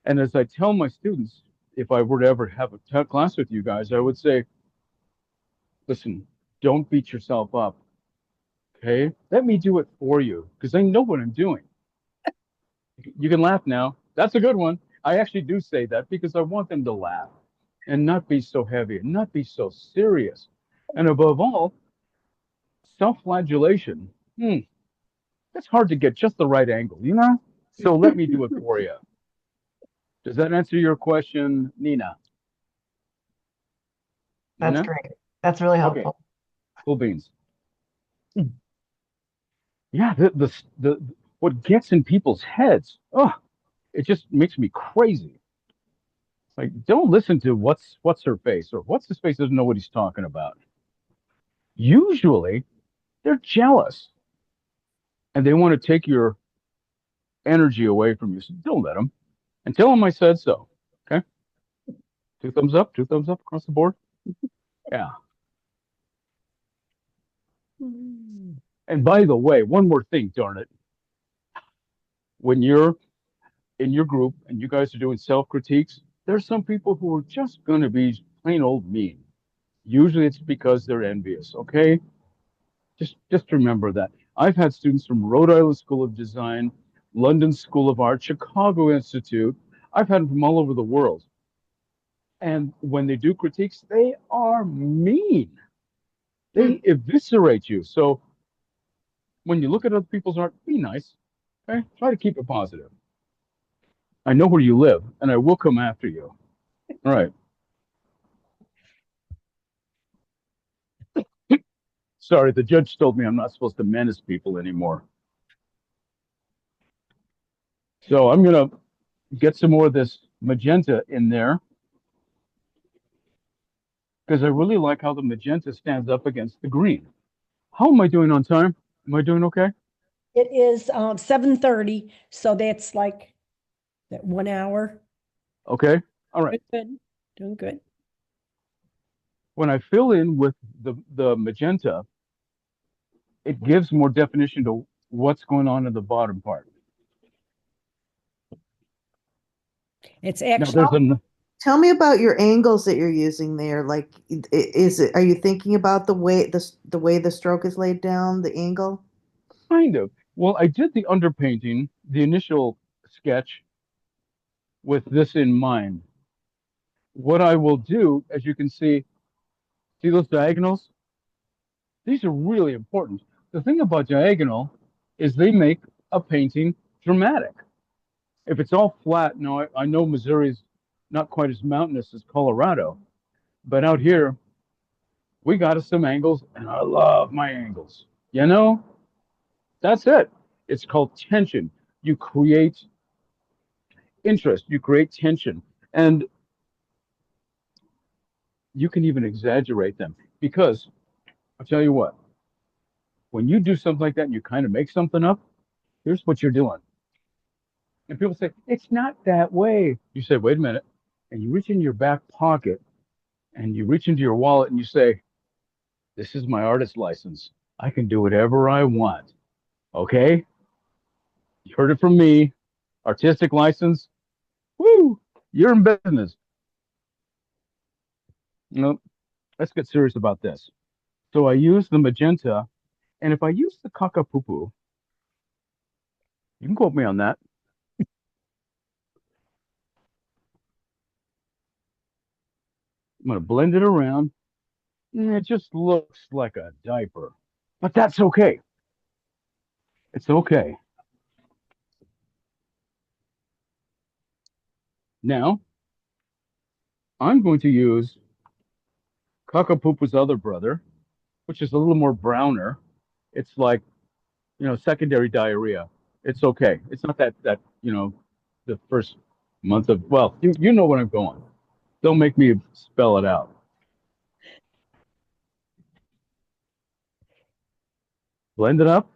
and as I tell my students, if I were to ever have a class with you guys, I would say, listen, don't beat yourself up. Okay. Let me do it for you because I know what I'm doing. You can laugh now. That's a good one. I actually do say that because I want them to laugh and not be so heavy and not be so serious. And above all, self-flagellation. That's hard to get just the right angle, you know? So let me do it for you. Does that answer your question, Nina? That's Nina? great. That's really Okay, helpful. cool beans. Yeah, what gets in people's heads, oh, it just makes me crazy. Like, don't listen to what's her face or what's his face doesn't know what he's talking about. Usually, they're jealous and they want to take your energy away from you. So don't let them. And tell them I said so. Okay? Two thumbs up across the board. Yeah. And by the way, one more thing, darn it. When you're in your group and you guys are doing self critiques, there's some people who are just going to be plain old mean. Usually it's because they're envious. Okay? Just remember that. I've had students from Rhode Island School of Design, London School of Art, Chicago Institute. I've had them from all over the world. And when they do critiques, they are mean. They eviscerate you. So when you look at other people's art, be nice. Okay? Try to keep it positive. I know where you live, and I will come after you. All right. Sorry, the judge told me I'm not supposed to menace people anymore. So I'm going to get some more of this magenta in there because I really like how the magenta stands up against the green. How am I doing on time? Am I doing okay? It is 7:30, so that's like that 1 hour. Okay. All right. Good. Doing good. When I fill in with the magenta, it gives more definition to what's going on in the bottom part. It's Now actually there's a Tell me about your angles that you're using there. Like, is it? Are you thinking about the way the stroke is laid down, the angle? kind of. Well, I did the underpainting, the initial sketch with this in mind. What I will do, as you can see those diagonals? These are really important. The thing about diagonal is they make a painting dramatic. If it's all flat, now I know Missouri's not quite as mountainous as Colorado, but out here we got us some angles, and I love my angles. You know, that's it. It's called tension. You create interest, you create tension, and you can even exaggerate them because I'll tell you what, when you do something like that and you kind of make something up, here's what you're doing. And people say, it's not that way. You say, wait a minute. And you reach in your back pocket and you reach into your wallet and you say, this is my artist license. I can do whatever I want. Okay? You heard it from me. Artistic license. Woo! You're in business. No, let's get serious about this. So I use the magenta, and if I use the kakapupu, you can quote me on that. I'm going to blend it around, and it just looks like a diaper. But that's okay. It's okay. Now, I'm going to use Kakapupu's other brother, which is a little more browner. It's like, secondary diarrhea. It's okay. It's not that, the first month of, well, you know where I'm going. Don't make me spell it out. Blend it up.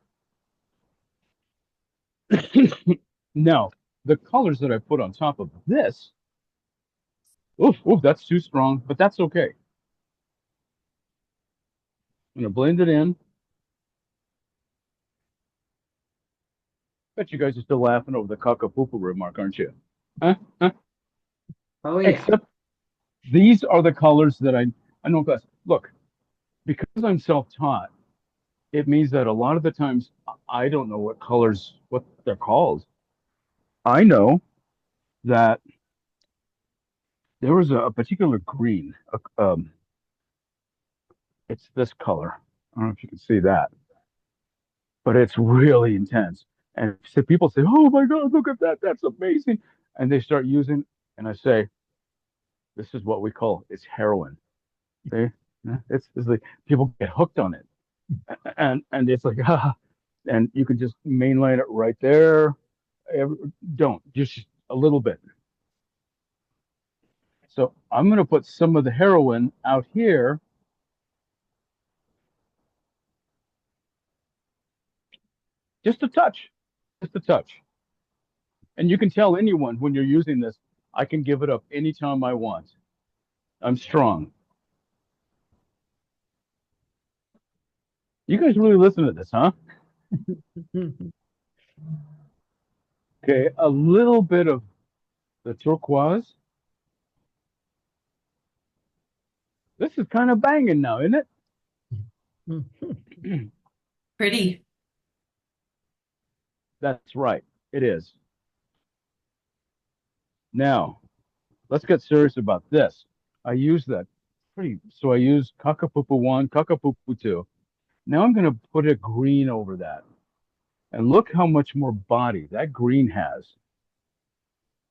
Now, the colors that I put on top of this, oof, that's too strong, but that's okay. I'm gonna blend it in. Bet you guys are still laughing over the kakapupu remark, aren't you? Huh? Huh? Oh, yeah. Except these are the colors that I know class. Look, because I'm self-taught, it means that a lot of the times I don't know what colors, what they're called. I know that there was a particular green. It's this color. I don't know if you can see that, but it's really intense. And so people say, "Oh my God, look at that! That's amazing!" And they start using. and I say, this is what we call it's heroin. See? It's like people get hooked on it. And it's like, and you can just mainline it right there. Don't, just a little bit. So I'm going to put some of the heroin out here. Just a touch, just a touch. And you can tell anyone when you're using this, I can give it up anytime I want. I'm strong. You guys really listen to this, huh? Okay, a little bit of the turquoise. This is kind of banging now, isn't it? Pretty. That's right. It is. Now, let's get serious about this. I use that so I use Kakapupu 1, Kakapupu 2. Now I'm going to put a green over that. And look how much more body that green has.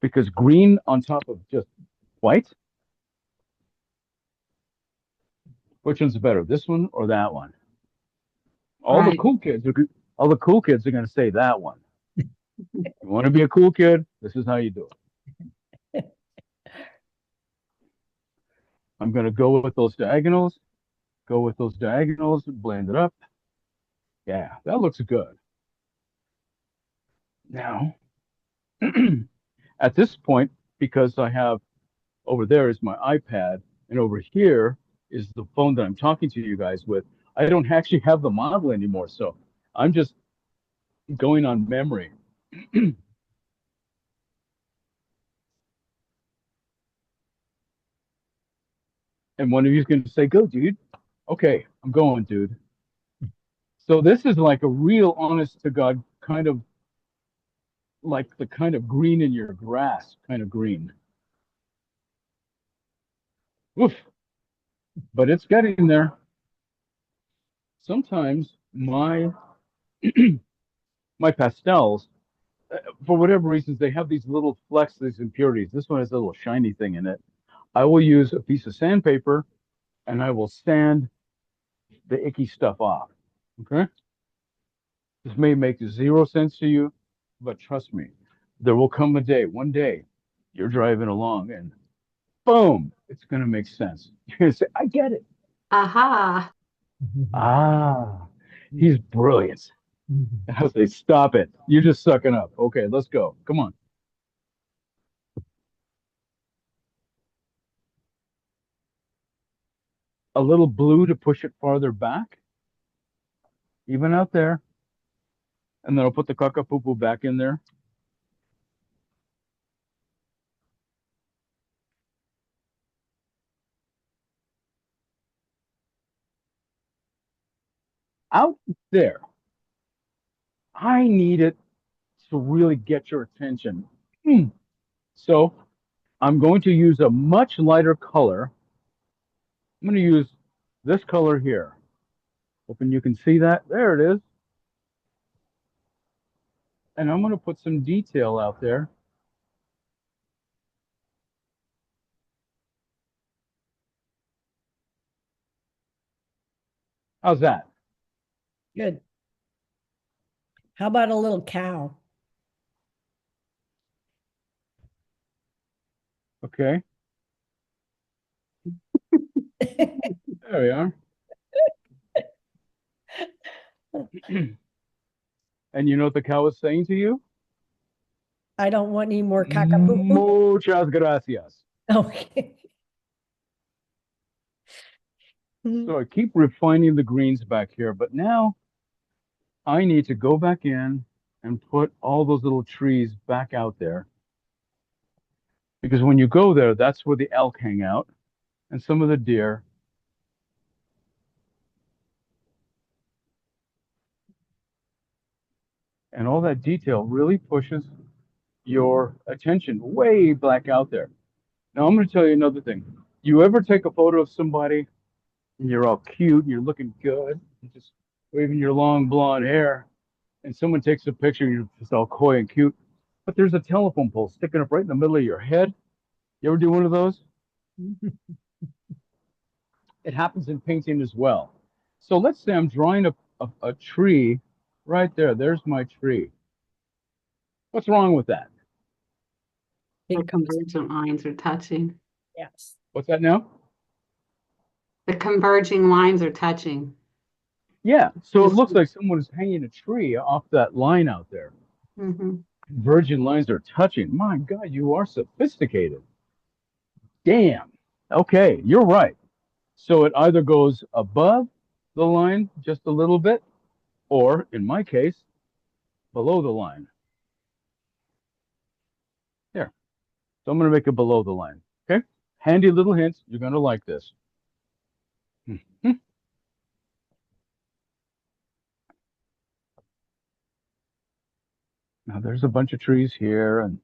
Because green on top of just white, which one's better, this one or that one? All the Right. cool kids are going to say that one. You want to be a cool kid? This is how you do it. I'm going to go with those diagonals, blend it up. Yeah, that looks good. Now, at this point, because I have over there is my iPad, and over here is the phone that I'm talking to you guys with, I don't actually have the model anymore. So I'm just going on memory. And one of you is going to say, go, dude. Okay, I'm going, dude. So this is like a real honest to God kind of like the kind of green in your grass kind of green. Oof. But it's getting there. Sometimes my pastels, for whatever reasons, they have these little flecks, these impurities. This one has a little shiny thing in it. I will use a piece of sandpaper and I will sand the icky stuff off. Okay? This may make zero sense to you, but trust me, there will come a day, one day, you're driving along and boom, it's going to make sense. You're going to say, I get it. Aha. Ah, he's brilliant. I'll say, stop it. You're just sucking up. Okay, let's go. Come on. A little blue to push it farther back, even out there. And then I'll put the kakapupu back in there. Out there, I need it to really get your attention. So I'm going to use a much lighter color. I'm going to use this color here. Hoping you can see that. There it is. And I'm going to put some detail out there. How's that? Good. How about a little cow? Okay. There we are. And you know what the cow is saying to you? I don't want any more cockapoo. Muchas gracias. Okay. So I keep refining the greens back here, but now I need to go back in and put all those little trees back out there. Because when you go there, that's where the elk hang out and some of the deer. And all that detail really pushes your attention way back out there. Now, I'm going to tell you another thing. You ever take a photo of somebody and you're all cute and you're looking good, you're just waving your long blonde hair, and someone takes a picture and you're just all coy and cute, but there's a telephone pole sticking up right in the middle of your head? You ever do one of those? It happens in painting as well. So let's say I'm drawing a tree right there. There's my tree. What's wrong with that? The convergent lines are touching. Yes. What's that now? The converging lines are touching. Yeah. So it looks like someone is hanging a tree off that line out there. Mhm. Convergent lines are touching. My God, you are sophisticated. Damn. Okay, you're right. So it either goes above the line just a little bit, or in my case, below the line. There. So I'm going to make it below the line. Okay. Handy little hints. You're going to like this. Now there's a bunch of trees here and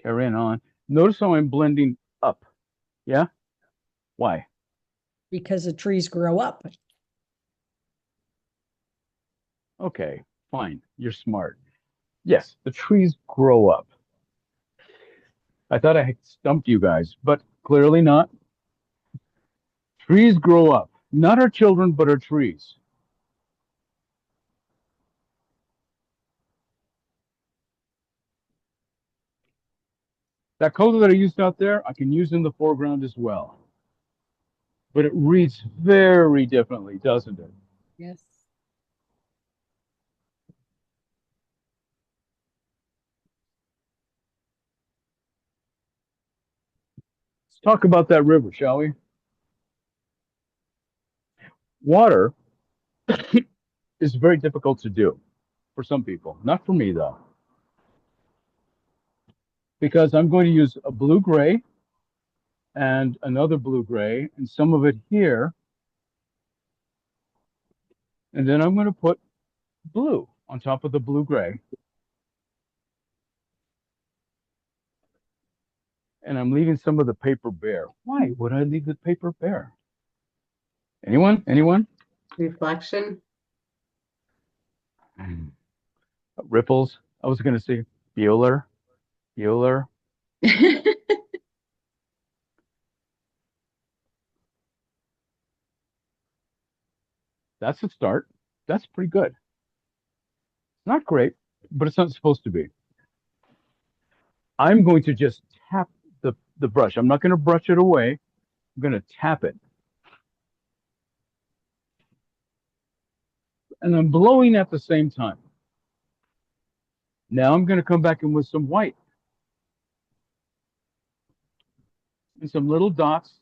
carrying on. Notice how I'm blending up. Yeah? Why? Because the trees grow up. Okay, fine. You're smart. Yes, the trees grow up. I thought I had stumped you guys, but clearly not. Trees grow up. Not our children, but our trees. That color that I used out there, I can use in the foreground as well. But it reads very differently, doesn't it? Yes. Let's talk about that river, shall we? Water is very difficult to do for some people. Not for me, though. Because I'm going to use a blue gray and another blue gray and some of it here. And then I'm going to put blue on top of the blue gray. And I'm leaving some of the paper bare. Why would I leave the paper bare? Anyone? Anyone? Reflection. Ripples. I was going to say Bueller. Bueller. That's a start. That's pretty good. Not great, but it's not supposed to be. I'm going to just tap the brush. I'm not going to brush it away. I'm going to tap it. And I'm blowing at the same time. Now I'm going to come back in with some white and some little dots.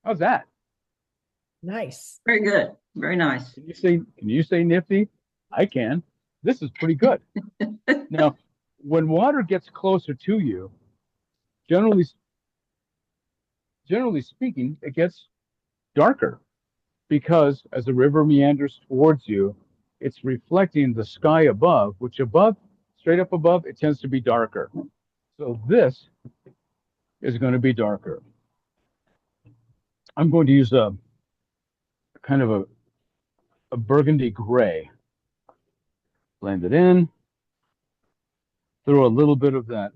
How's that? Nice. Very good. Very nice. Can you say nifty? I can. This is pretty good. Now, when water gets closer to you, generally speaking, it gets darker because as the river meanders towards you, it's reflecting the sky above, which above, straight up above, it tends to be darker. So this is going to be darker. I'm going to use a kind of a burgundy gray. Blend it in. Throw a little bit of that.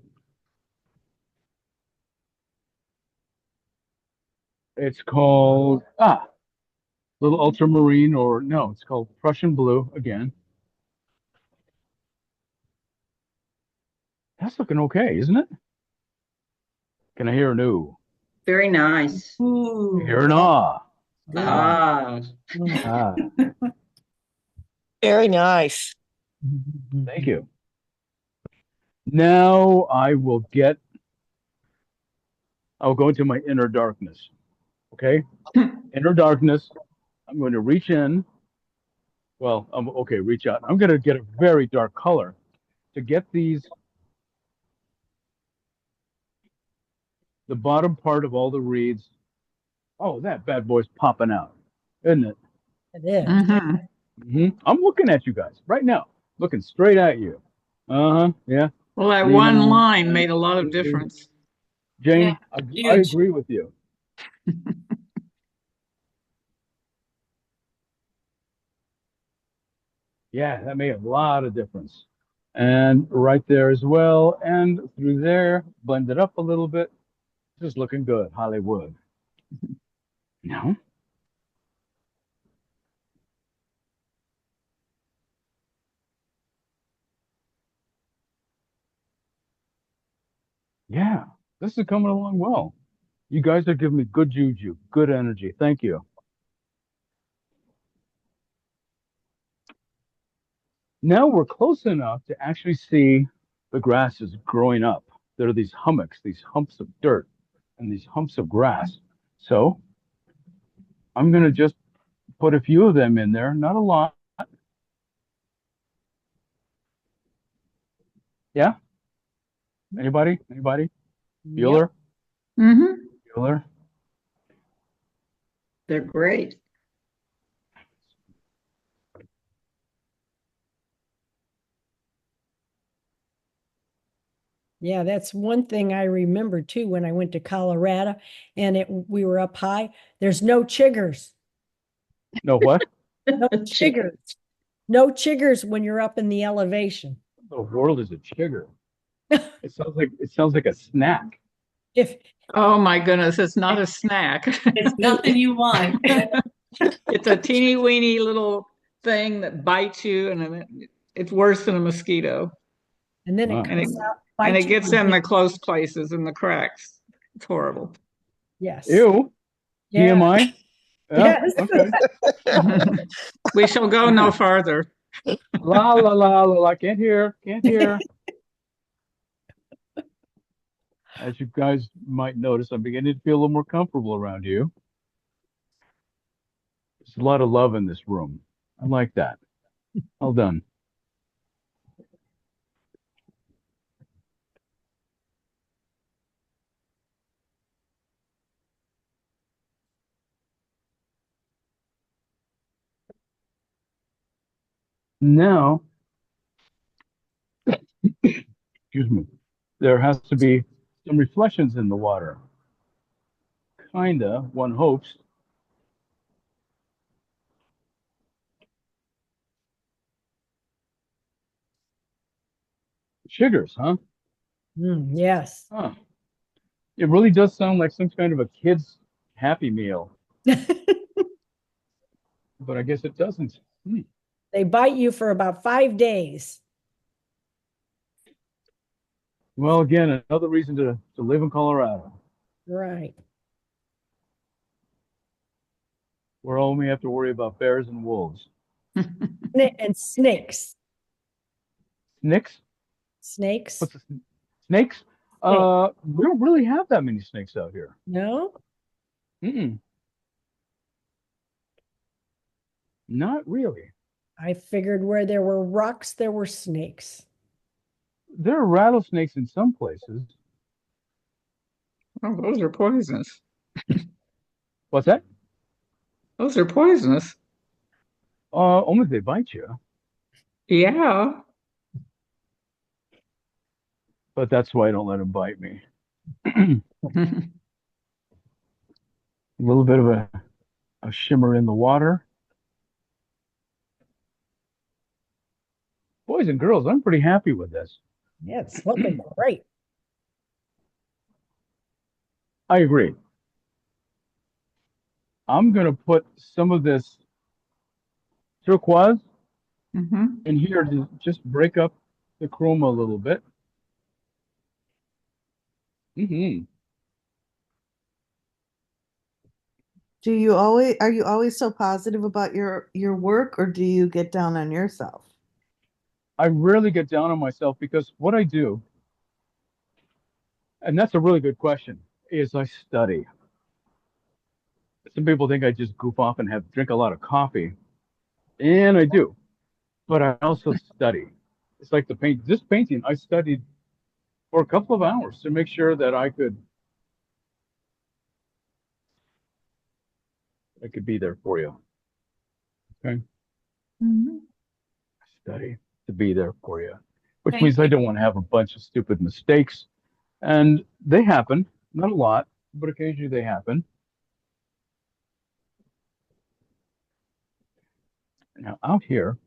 It's called, little ultramarine, or no, it's called Prussian blue again. That's looking okay, isn't it? Can I hear a no? Very nice. Ooh. Hear an ah. Ah, Ah. Very nice. Thank you. Now I'll go into my inner darkness. Okay? Inner darkness. I'm going to reach in. Well, okay, reach out. I'm going to get a very dark color to get the bottom part of all the reeds. Oh, that bad boy's popping out, isn't it? It is. I'm looking at you guys right now, looking straight at you. Yeah. well, that Nina, one line made a lot of Susie, difference. Jane, Yeah, I huge. agree with you. Yeah, that made a lot of difference. And right there as well. And through there, blend it up a little bit. Just looking good, Hollywood. No? Yeah, this is coming along well. You guys are giving me good juju, good energy. Thank you. Now we're close enough to actually see the grasses growing up. There are these hummocks, these humps of dirt, and these humps of grass. So I'm going to just put a few of them in there, not a lot. Yeah? Anybody? Anybody? Yep. Bueller? Mm-hmm. Bueller? They're great. Yeah, that's one thing I remember too when I went to Colorado and we were up high. There's no chiggers. No what? No chiggers. No chiggers when you're up in the elevation. The world is a chigger. It sounds like a snack. If Oh my goodness, it's not a snack. It's nothing you want. It's a teeny weeny little thing that bites you, and it's worse than a mosquito. and then it Wow. And it comes out, and it bites you gets in again. the close places in the cracks. It's horrible. Yes. Ew. Yeah. TMI? Yeah. Yes. Okay. We shall go no farther. La la la la la. Can't hear. Can't hear. As you guys might notice, I'm beginning to feel a little more comfortable around you. There's a lot of love in this room. I like that. Well done. Now, excuse me, there has to be some reflections in the water. Kinda, one hopes. Sugars, huh? Yes. Huh. It really does sound like some kind of a kid's happy meal, but I guess it doesn't. Hmm. They bite you for about 5 days. Well, again, another reason to live in Colorado, Right. where all we have to worry about bears and wolves. And snakes. Snakes? Snakes. What's snakes? Snake. We don't really have that many snakes out here. No? Mm-mm. Not really. I figured where there were rocks, there were snakes. There are rattlesnakes in some places. Oh, those are poisonous. What's that? Those are poisonous. Only if they bite you. Yeah. But that's why I don't let them bite me. A little bit of a shimmer in the water. Boys and girls, I'm pretty happy with this. Yeah, it's looking great. I agree. I'm going to put some of this turquoise Mhm. in here to just break up the chroma a little bit. Hmm. Are you always so positive about your work, or do you get down on yourself? I rarely get down on myself because what I do, and that's a really good question, is I study. Some people think I just goof off and have drink a lot of coffee, and I do, but I also study. It's like this painting, I studied for a couple of hours to make sure that I could be there for you. Okay, Mhm. study to be there for you, which Thank means I you. don't want to have a bunch of stupid mistakes, and they happen, not a lot, but occasionally they happen. Now out here,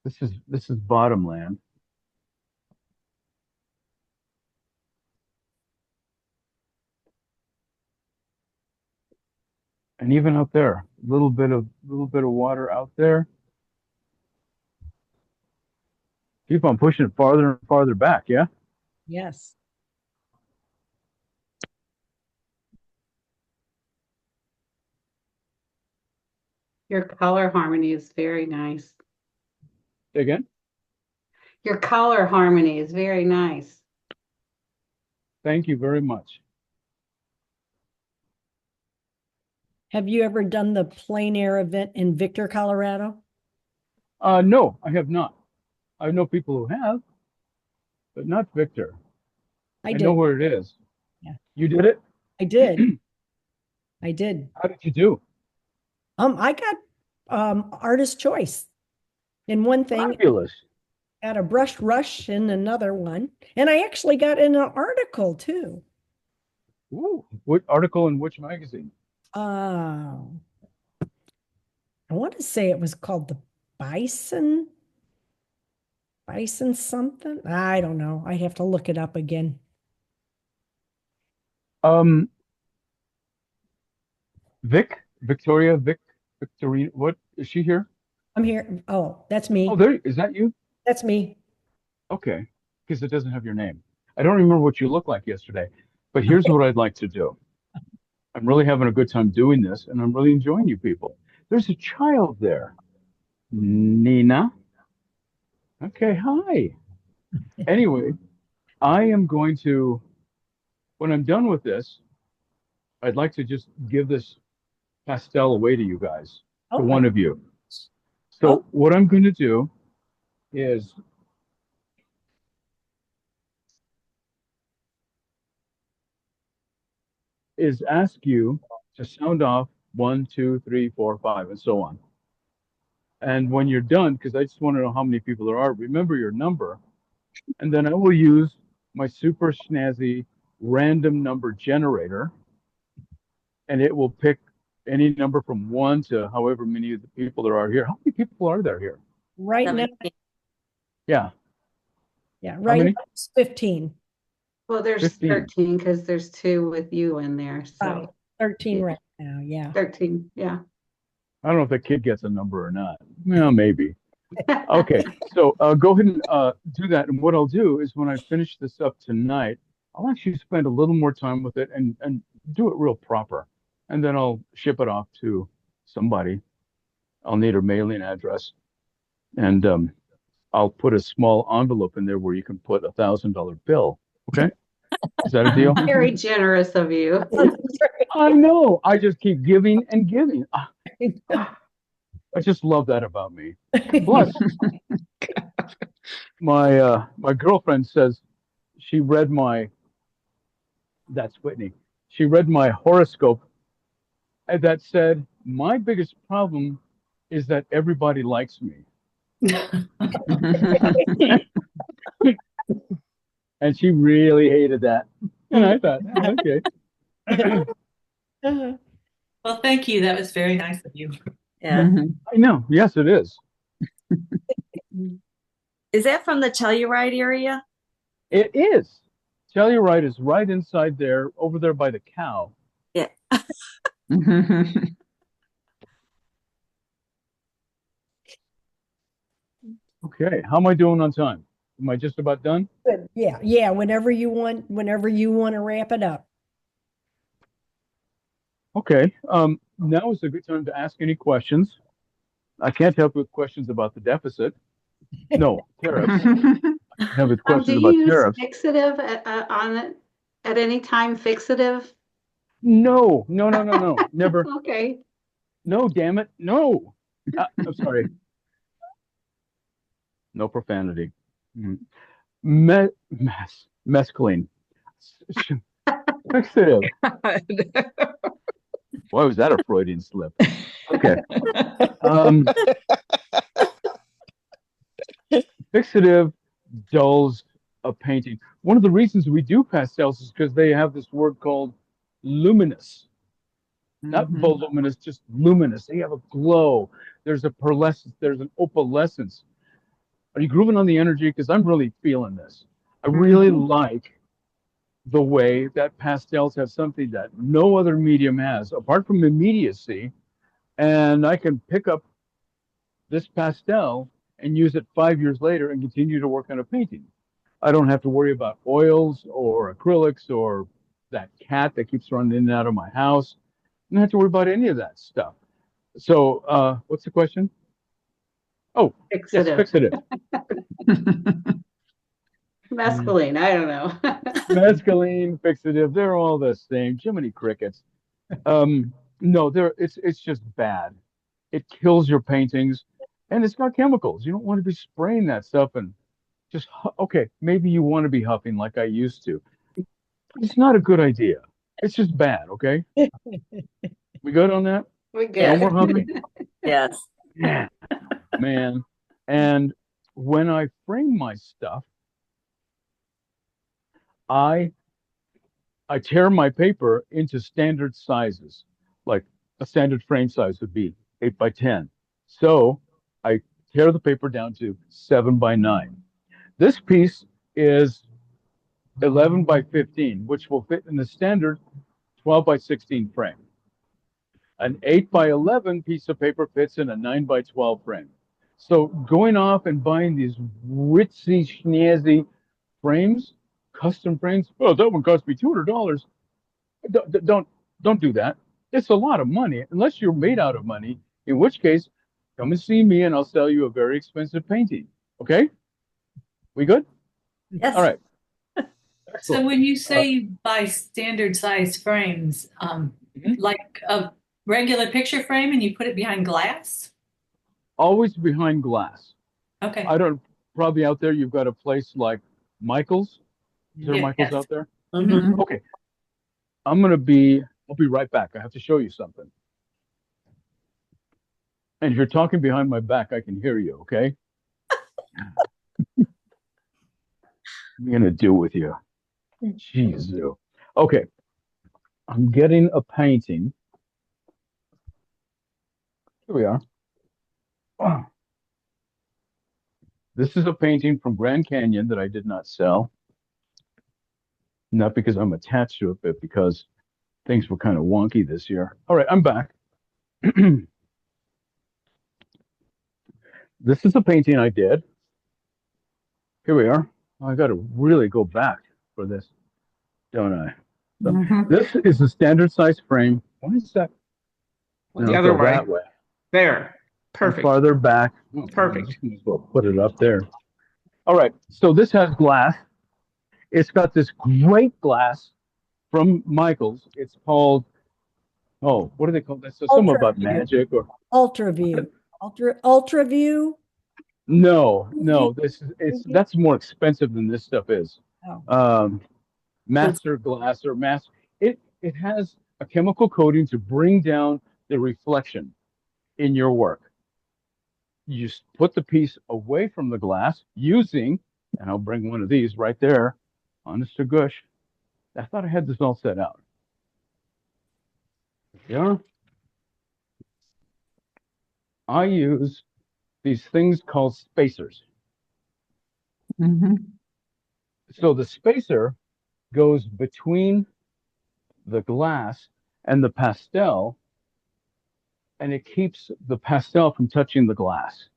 This is bottomland. And even out there, a little bit of water out there. Keep on pushing it farther and farther back, yeah? Yes. Your color harmony is very nice. Say again? Your color harmony is very nice. Thank you very much. Have you ever done the plein air event in Victor, Colorado? No, I have not. I know people who have, but not Victor. I I did. know where it is. Yeah. You did it? I did. I did. How did you do? I got artist choice in one thing, Fabulous. got a brushed rush in another one, and I actually got in an article too. Ooh, what article in which magazine? I want to say it was called the Bison something. I don't know. I'd have to look it up again. Um, Victorine, what is she here? I'm here. Oh, that's me. Oh, there, is that you? That's me. Okay, because it doesn't have your name. I don't remember what you looked like yesterday, but here's what I'd like to do. I'm really having a good time doing this, and I'm really enjoying you people. There's a child there. Nina. Okay, hi. Anyway, I am going to, when I'm done with this, I'd like to just give this pastel away to you guys, to one of you. So what I'm going to do is ask you to sound off 1, 2, 3, 4, 5, and so on. And when you're done, because I just want to know how many people there are, remember your number. And then I will use my super snazzy random number generator, and it will pick any number from 1 to however many of the people there are here. How many people are there here? Right now, Yeah. yeah, right many? now it's 15. Well, there's 15. 13 because there's 2 with you in there. So 13 Yeah. right now, yeah. 13, yeah. I don't know if the kid gets a number or not. Well, maybe. Okay, so go ahead and do that. And what I'll do is when I finish this up tonight, I'll actually spend a little more time with it and do it real proper. And then I'll ship it off to somebody. I'll need a mailing address. And I'll put a small envelope in there where you can put $1,000 bill. Okay? Is that a deal? Very generous of you. I know. I just keep giving and giving. I just love that about me. Plus, my girlfriend says she read that's Whitney. She read my horoscope that said my biggest problem is that everybody likes me. And she really hated that. And I thought, okay. Well, thank you. That was very nice of you. Yeah. I know. Yes, it is. Is that from the Telluride area? It is. Telluride is right inside there, over there by the cow. Yeah. Okay. How am I doing on time? Am I just about done? Good. Yeah, yeah, whenever you want to wrap it up. Okay. Now is a good time to ask any questions. I can't help with questions about the deficit. No, tariffs. I can help with Do questions you about use tariffs. fixative on it at any time? Fixative? No. Never. Okay. No, damn it. No. I'm sorry. No profanity. Mescaline. Fixative. Why was that a Freudian slip? Okay. Fixative dulls a painting. One of the reasons we do pastels is because they have this word called luminous. Not voluminous, just luminous. They have a glow. There's a pearlescence. There's an opalescence. Are you grooving on the energy? Because I'm really feeling this. I really like the way that pastels have something that no other medium has, apart from immediacy. And I can pick up this pastel and use it 5 years later and continue to work on a painting. I don't have to worry about oils or acrylics or that cat that keeps running in and out of my house. I don't have to worry about any of that stuff. So, what's the question? Oh, yes, Fixative. fixative. Mescaline, I don't know. Mescaline, fixative, they're all the same. Jiminy crickets. No, it's just bad. It kills your paintings, and it's got chemicals. You don't want to be spraying that stuff and just okay. Maybe you want to be huffing like I used to. It's not a good idea. It's just bad. Okay, we good on that? We No good. more huffing. Yes. Yeah, man. And when I frame my stuff, I I tear my paper into standard sizes, like a standard frame size would be 8 by 10. So I tear the paper down to 7 by 9. This piece is 11 by 15, which will fit in the standard 12 by 16 frame. An 8 by 11 piece of paper fits in a 9 by 12 frame. So going off and buying these ritzy schnazzy frames, custom frames, oh, that one cost me $200. Don't do that. It's a lot of money unless you're made out of money, in which case come and see me and I'll sell you a very expensive painting. Okay? We good? Yes. All right. So when you say you buy standard size frames, like a regular picture frame and you put it behind glass? Always behind glass. Okay. I don't, probably out there you've got a place like Michael's. Is there Yeah, Michael's yes. out there? Mhm. Okay. I'll be right back. I have to show you something. And if you're talking behind my back, I can hear you, okay? What am I gonna do with you? Jeez. Okay. I'm getting a painting. Here we are. Wow. This is a painting from Grand Canyon that I did not sell. Not because I'm attached to it, but because things were kind of wonky this year. All right, I'm back. This is a painting I did. Here we are. I got to really go back for this, don't I? So this is a standard size frame. Why is that? The other way. That way. There. Perfect. Farther back. Perfect. We'll put it up there. All right. So this has glass. It's got this great glass from Michael's. It's called, oh, what do they call this? So something about magic or Ultraview. Ultraview. no. That's more expensive than this stuff is. Oh. Master glass or master. It has a chemical coating to bring down the reflection in your work. You just put the piece away from the glass using, and I'll bring one of these right there, honest to gush. I thought I had this all set out. Yeah. I use these things called spacers. So the spacer goes between the glass and the pastel, and it keeps the pastel from touching the glass.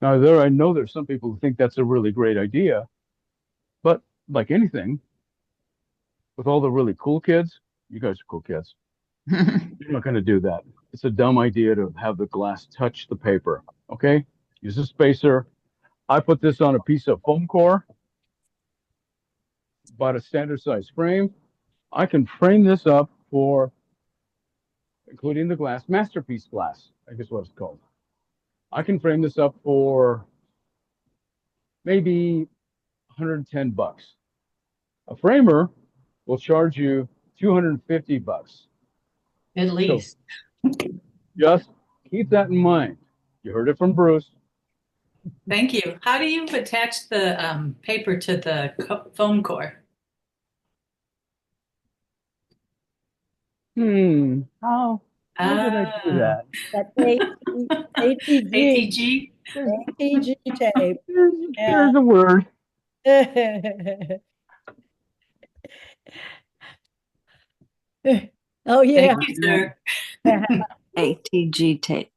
Now, I know there's some people who think that's a really great idea, but like anything, with all the really cool kids, you guys are cool kids. You're not going to do that. It's a dumb idea to have the glass touch the paper. Okay? Use a spacer. I put this on a piece of foam core, bought a standard size frame. I can frame this up for, including the glass, masterpiece glass, I guess what it's called. I can frame this up for maybe 110 bucks. A framer will charge you 250 bucks. At least. So just keep that in mind. You heard it from Bruce. Thank you. How do you attach the paper to the foam core? How did I do that? That ATG. ATG? ATG tape. There's a word. Oh, yeah. Thank you, sir. ATG tape.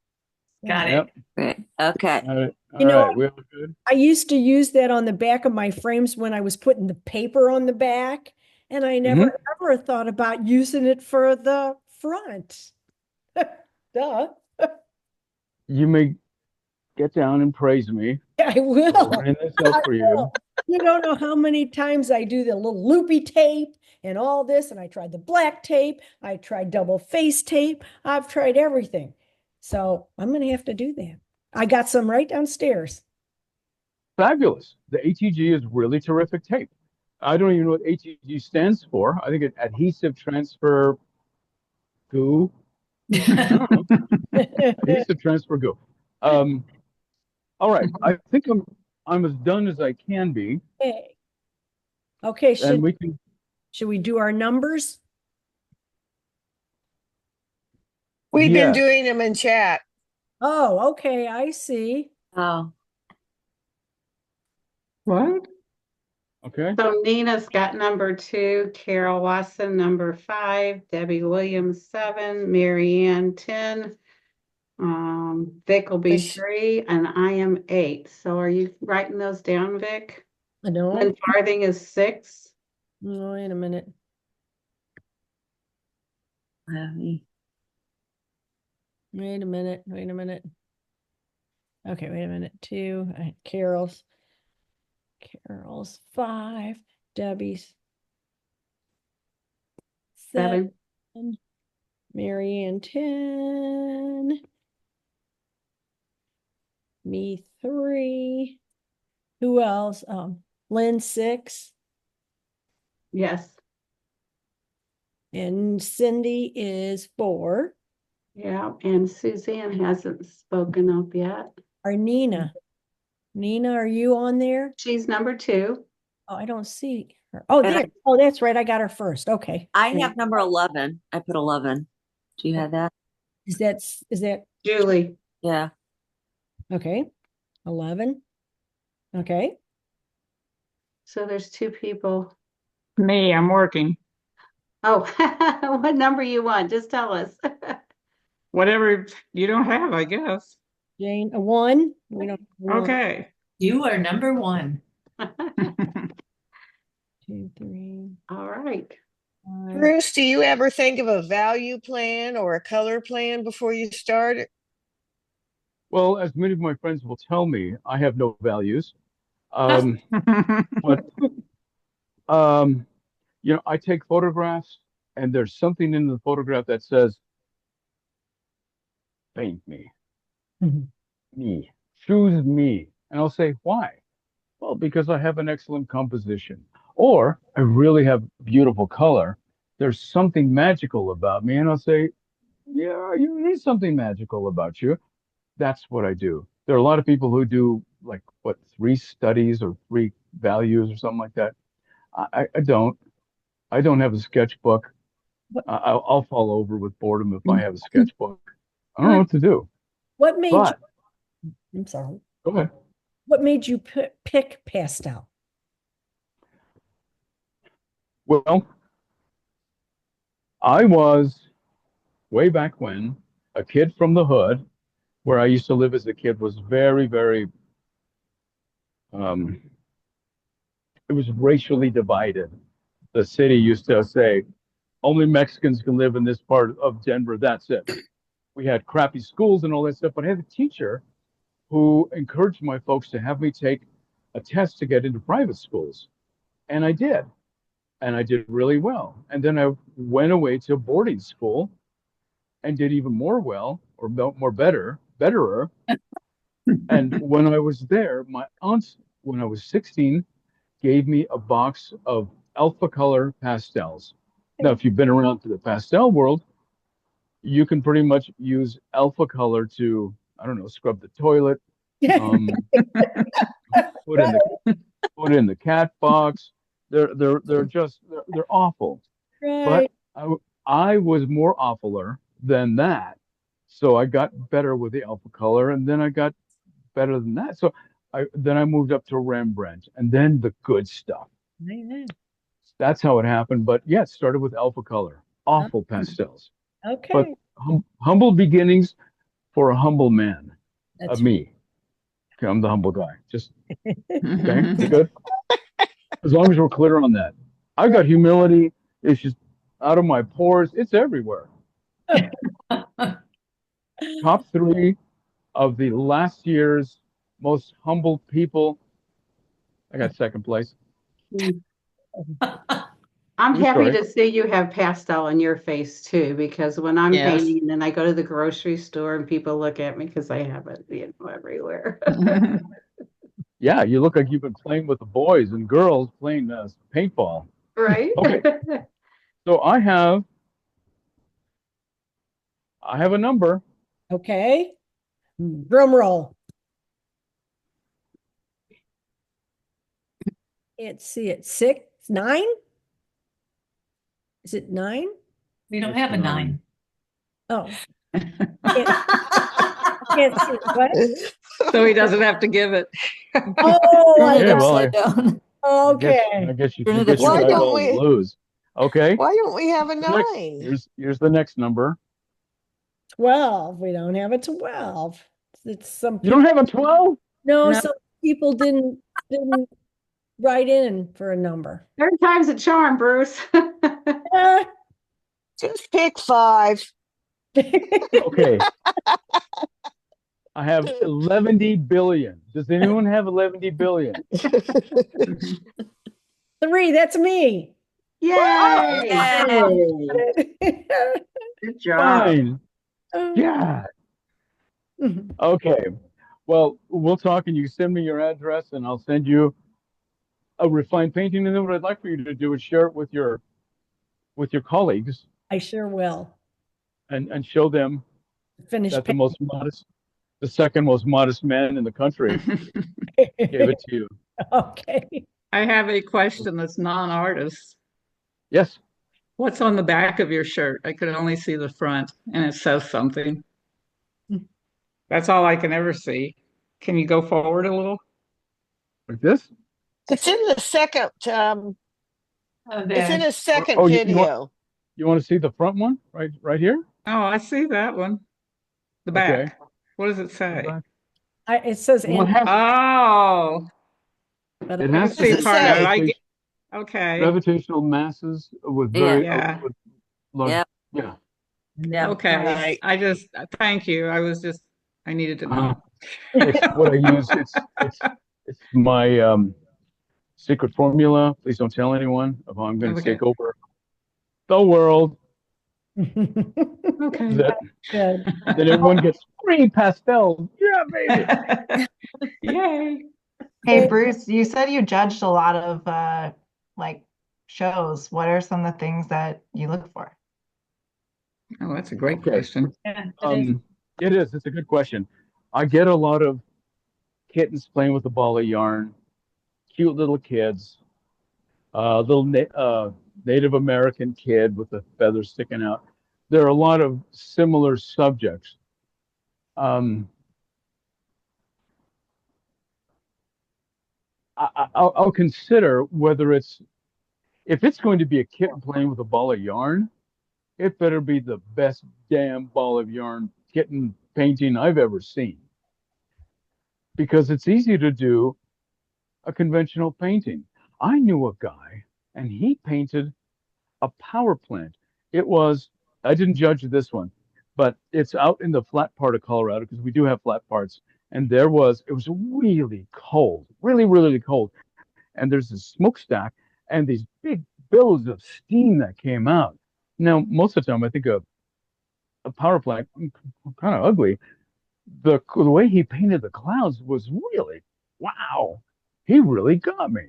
Got Yep. it. Great. Okay. All right. You know, We all good? I used to use that on the back of my frames when I was putting the paper on the back, and I never ever thought about using it for the front. Duh. You may get down and praise me. I will. I'll write this up for you. You don't know how many times I do the little loopy tape and all this, and I tried the black tape. I tried double face tape. I've tried everything. So I'm going to have to do that. I got some right downstairs. Fabulous. The ATG is really terrific tape. I don't even know what ATG stands for. I think it's adhesive transfer goo. Adhesive transfer goo. All right. I think I'm as done as I can be. Okay. Okay, And we can should we do our numbers? We've been Yes. doing them in chat. Oh, okay, I see. Oh, What? Okay. So Nina's got number 2, Carol Watson number 5, Debbie Williams 7, Mary Ann 10, Vic will be 3, and I am 8. So are you writing those down, Vic? No. And Farthing is 6. Oh, wait a minute. Wait a minute. Wait a minute. Okay, wait a minute. 2, Carol's 5, Debbie's 7, Mary Ann 10, me 3. Who else? Lynn 6, Yes. and Cindy is 4. Yeah, and Suzanne hasn't spoken up yet. Our Nina. Nina, are you on there? She's number 2. Oh, I don't see her. Oh, And there. Oh, that's right. I got her first. Okay. I have number 11. I put 11. Do you have that? Is that Julie. Yeah. okay? 11. Okay. So there's 2 people. Me, I'm working. Oh, what number you want? Just tell us. Whatever you don't have, I guess. Jane, a 1. We don't have 1. Okay. You are number 1. 2, 3, All right. 5. Bruce, do you ever think of a value plan or a color plan before you start? Well, as many of my friends will tell me, I have no values. But I take photographs, and there's something in the photograph that says, paint me, me, choose me. And I'll say, why? Well, because I have an excellent composition, or I really have beautiful color. There's something magical about me. And I'll say, yeah, you need something magical about you. That's what I do. There are a lot of people who do like 3 studies or 3 values or something like that. I don't. I don't have a sketchbook. I'll fall over with boredom if I have a sketchbook. I don't know what to do. What made But I'm sorry. go ahead. What made you pick pastel? Well, I was way back when a kid from the hood, where I used to live as a kid, was very, very it was racially divided. The city used to say, only Mexicans can live in this part of Denver. That's it. We had crappy schools and all that stuff, but I had a teacher who encouraged my folks to have me take a test to get into private schools. And I did. And I did really well. And then I went away to boarding school and did even more well, or more betterer. And when I was there, my aunt, when I was 16, gave me a box of alpha color pastels. Now, if you've been around to the pastel world, you can pretty much use alpha color to, I don't know, scrub the toilet, put in the cat box. They're awful. Right. But I was more awfuler than that. So I got better with the alpha color, and then I got better than that. So I moved up to Rembrandt and then the good stuff. That's how it happened. But yeah, it started with alpha color, awful pastels. But Okay. humble beginnings for a humble man, That's me. Okay, I'm the humble guy. Just okay, we good? As long as we're clear on that. I got humility. It's just out of my pores. It's everywhere. Top three of the last year's most humble people. I got second place. I'm True happy story. to see you have pastel in your face too, because when I'm Yes. painting and then I go to the grocery store and people look at me because I have it, everywhere. Yeah, you look like you've been playing with the boys and girls playing paintball. Right? Okay, so I have a number. okay. Drum roll. Let's see it. 6, 9? Is it 9? We don't It's have a 9. Oh, can't see it. What? So he doesn't have to give it. Oh, Turn it Yeah, well, upside down. I guess okay. Turn I it guess you Why upside guys down. don't all we? lose. Okay. Why don't we have a Next, 9? here's the next number. 12. We don't have a 12. It's some You don't people. have a 12? No, No. some people didn't write in for a number. Third time's a charm, Bruce. Ah. Just pick 5. Okay. I have 11 billion. Does anyone have 11 billion? 3, that's me. Yay! Oh. Good job. Fine. Yeah. Okay. Well, we'll talk and you send me your address and I'll send you a refined painting. And then what I'd like for you to do is share it with your colleagues I sure will. and show them Finish that the second most modest man in the country gave it to you. Okay. I have a question that's non-artist. Yes. What's on the back of your shirt? I could only see the front and it says something. That's all I can ever see. Can you go forward a little? Like this? It's in the second. It's in a second Oh, video. you want to see the front one right here? Oh, I see that one. The Okay. back. What does it say? Back. It says Well, Oh, but it I has see Does it part of it. say? I get, okay. Gravitational masses with Yeah. very Yeah. with large, Yep. yeah. Yeah. Okay. Right. Thank you. I needed to know. It's what I use. It's my secret formula. Please don't tell anyone of how I'm going to Okay. take over the world. Okay. That good. then everyone gets free pastels. Yeah, baby. Yay. Hey, Bruce, you said you judged a lot of like shows. What are some of the things that you look for? Oh, that's a great Okay. question. Yeah, it is. It is. It's a good question. I get a lot of kittens playing with a ball of yarn, cute little kids, Native American kid with a feather sticking out. There are a lot of similar subjects. Um, I'll consider whether if it's going to be a kitten playing with a ball of yarn, it better be the best damn ball of yarn kitten painting I've ever seen. Because it's easy to do a conventional painting. I knew a guy and he painted a power plant. I didn't judge this one, but it's out in the flat part of Colorado because we do have flat parts. And it was really cold, really, really cold. And there's this smokestack and these big billows of steam that came out. Now, most of the time, I think a power plant kind of ugly. The way he painted the clouds was really wow. He really got me.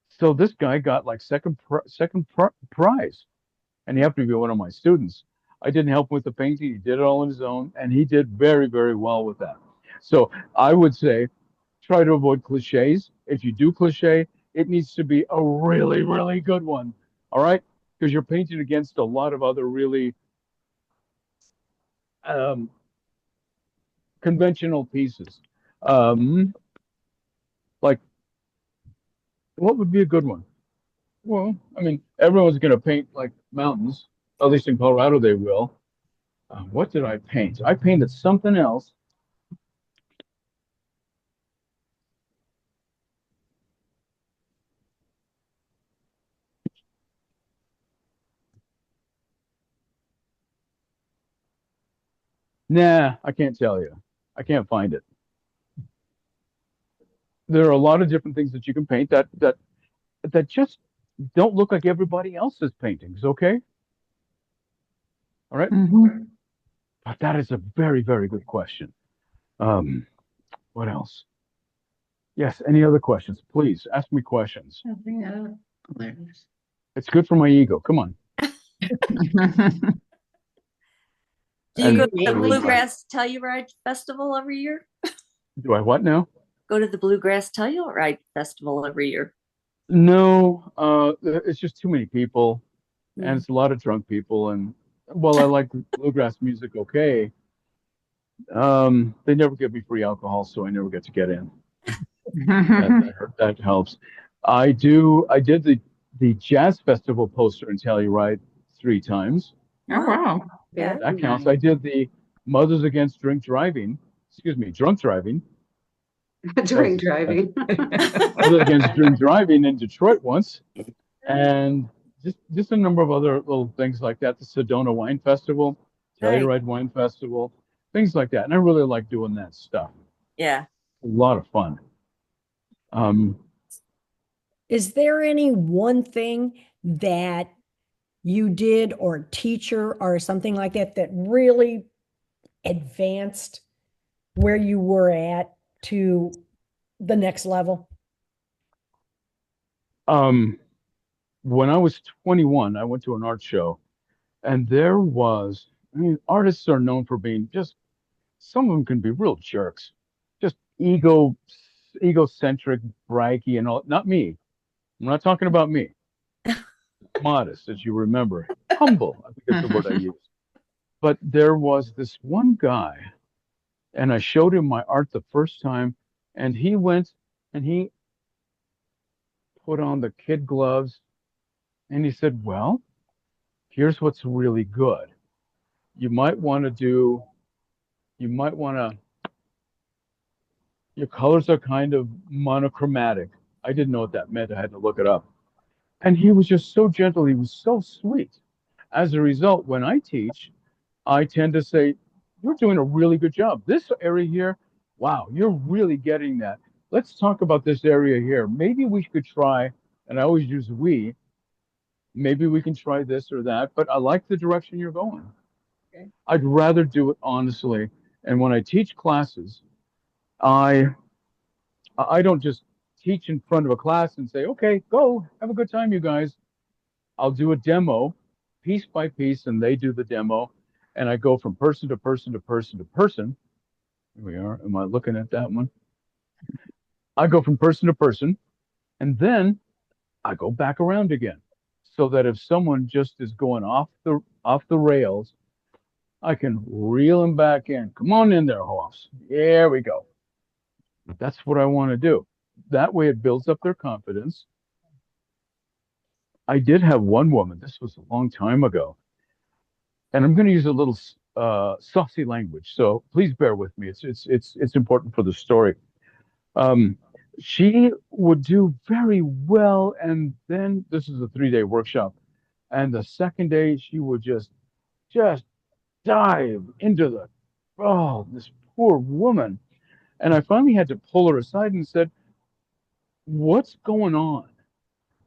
So this guy got like prize, and he happened to be one of my students. I didn't help him with the painting; he did it all on his own, and he did very, very well with that. So I would say, try to avoid cliches. If you do cliche, it needs to be a really, really good one. All right, because you're painting against a lot of other really um, conventional pieces. Um, like, what would be a good one? Well, I mean, everyone's going to paint like mountains. At least in Colorado, they will. What did I paint? I painted something else. Nah, I can't tell you. I can't find it. There are a lot of different things that you can paint that just don't look like everybody else's paintings. Okay, all right. Mhm. But that is a very, very good question. Um, what else? Yes. Any other questions? Please ask me questions. It's good for my ego. Come on. Do you go And to the mainly Bluegrass Telluride Festival every year? do I what now? Go to the Bluegrass Telluride Festival every year. No, it's just too many people, and it's a lot of drunk people. And well, I like bluegrass music. Okay, they never give me free alcohol, so I never get to get in. That helps. I did the jazz festival poster in Telluride 3 times. Oh, wow. Yeah. That counts. I did the Mothers Against Drink Driving, excuse me, drunk driving. Drink That's driving. Mothers Against Drink Driving in Detroit once, and just a number of other little things like that. The Sedona Wine Festival, Nice. Telluride Wine Festival, things like that. And I really like doing that stuff. Yeah. A lot of fun. Um, Is there any one thing that you did or teacher or something like that that really advanced where you were at to the next level? um, when I was 21, I went to an art show, and there was, I mean, artists are known for being just, some of them can be real jerks, just egocentric, braggy, and all. Not me. I'm not talking about me. Modest, as you remember, humble, I think is the word I use. But there was this one guy, and I showed him my art the first time, and he went and he put on the kid gloves, and he said, "Well, here's what's really good. You might want to do, you might want to, your colors are kind of monochromatic." I didn't know what that meant. I had to look it up. And he was just so gentle. He was so sweet. As a result, when I teach, I tend to say, "You're doing a really good job. This area here, wow, you're really getting that. Let's talk about this area here. Maybe we could try," and I always use we, "maybe we can try this or that, but I like the direction you're going." Okay. I'd rather do it honestly. And when I teach classes, I I don't just teach in front of a class and say, "Okay, go, have a good time, you guys." I'll do a demo piece by piece, and they do the demo. And I go from person to person to person to person. Here we are. Am I looking at that one? I go from person to person, and then I go back around again. So that if someone just is going off the rails, I can reel them back in. Come on in there, Hoffs. There we go. That's what I want to do. That way it builds up their confidence. I did have one woman, this was a long time ago, and I'm going to use a little saucy language, so please bear with me. It's important for the story. Um, she would do very well, and then this is a 3-day workshop, and the second day she would just dive into the, oh, this poor woman. And I finally had to pull her aside and said, "What's going on?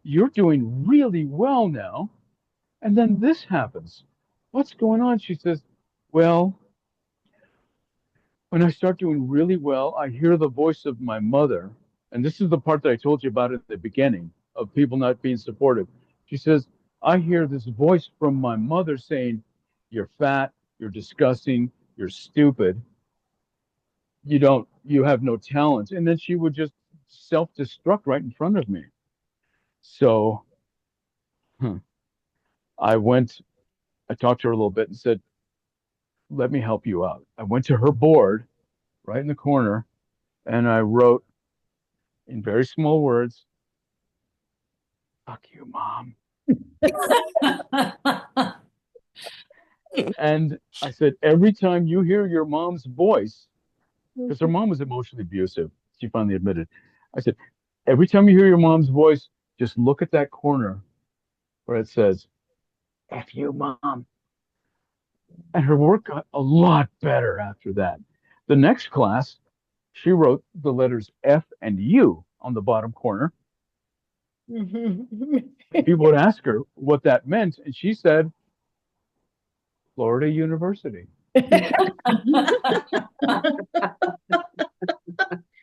You're doing really well now, and then this happens. What's going on?" She says, "Well, when I start doing really well, I hear the voice of my mother." And this is the part that I told you about at the beginning of people not being supportive. She says, "I hear this voice from my mother saying, 'You're fat, you're disgusting, you're stupid, you have no talent.'" And then she would just self-destruct right in front of me. So hmm, I went, I talked to her a little bit and said, "Let me help you out." I went to her board right in the corner, and I wrote in very small words, "Fuck you, Mom." And I said, every time you hear your mom's voice, because her mom was emotionally abusive, she finally admitted. I said, every time you hear your mom's voice, just look at that corner where it says, "F you, Mom." And her work got a lot better after that. The next class, she wrote the letters F and U on the bottom corner. People would ask her what that meant, and she said, "Florida University."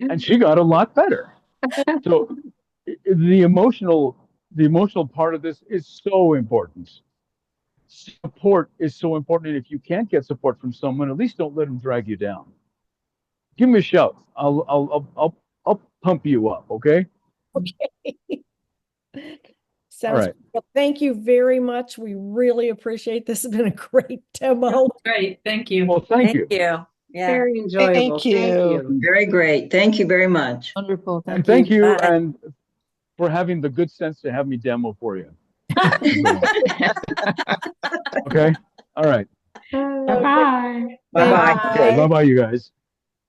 And she got a lot better. So the emotional part of this is so important. Support is so important. And if you can't get support from someone, at least don't let them drag you down. Give me a shout. I'll pump you up. Okay. Okay. All Sounds right. well, thank you very much. We really appreciate this. Has been a great demo. Great, thank you. Well, thank Thank you. you. Yeah. Very enjoyable. Thank you. Very great. Thank you very much. Wonderful. And thank you Bye. and for having the good sense to have me demo for you. Okay. All right. Bye-bye. Bye-bye. Okay. Bye-bye, you guys.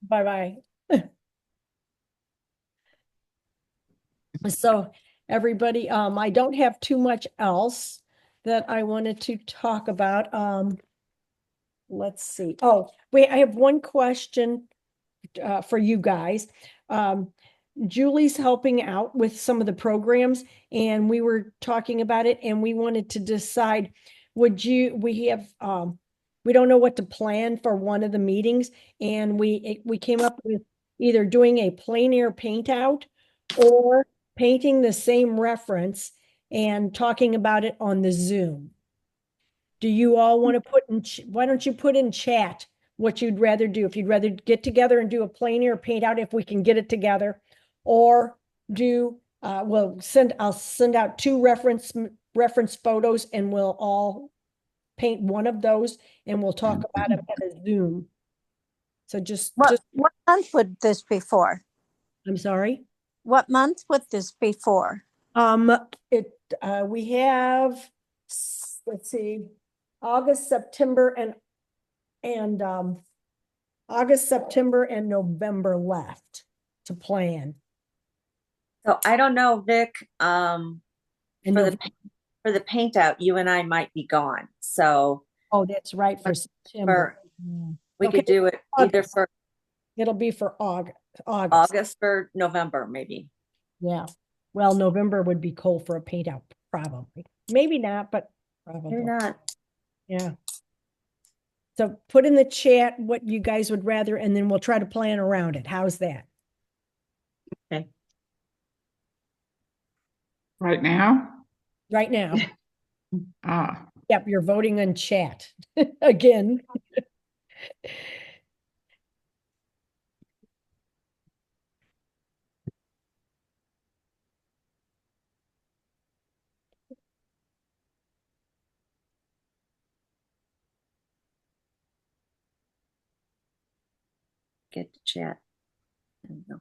Bye-bye. So everybody, I don't have too much else that I wanted to talk about. Let's see. Oh, wait, I have one question for you guys. Julie's helping out with some of the programs, and we were talking about it, and we wanted to decide, we don't know what to plan for one of the meetings, and we came up with either doing a plein air paint out or painting the same reference and talking about it on the Zoom. Do you all want to put in, why don't you put in chat what you'd rather do? If you'd rather get together and do a plein air paint out, if we can get it together, or do, I'll send out two reference photos, and we'll all paint one of those, and we'll talk about it at a Zoom. So just, What month would this be for? I'm sorry. What month would this be for? We have, let's see, August, September, and August, September, and November left to plan. So I don't know, Vic, And for the paint out, you and I might be gone. So oh, that's right, for September. we Okay. could do it either for It'll be for August. August or November, maybe. Yeah. Well, November would be cold for a paint out, probably. Maybe not, but probably. Maybe not. Yeah. So put in the chat what you guys would rather, and then we'll try to plan around it. How's that? Okay. Right now? Right now. Ah, Yep, you're voting in chat again. Get to chat. There we go.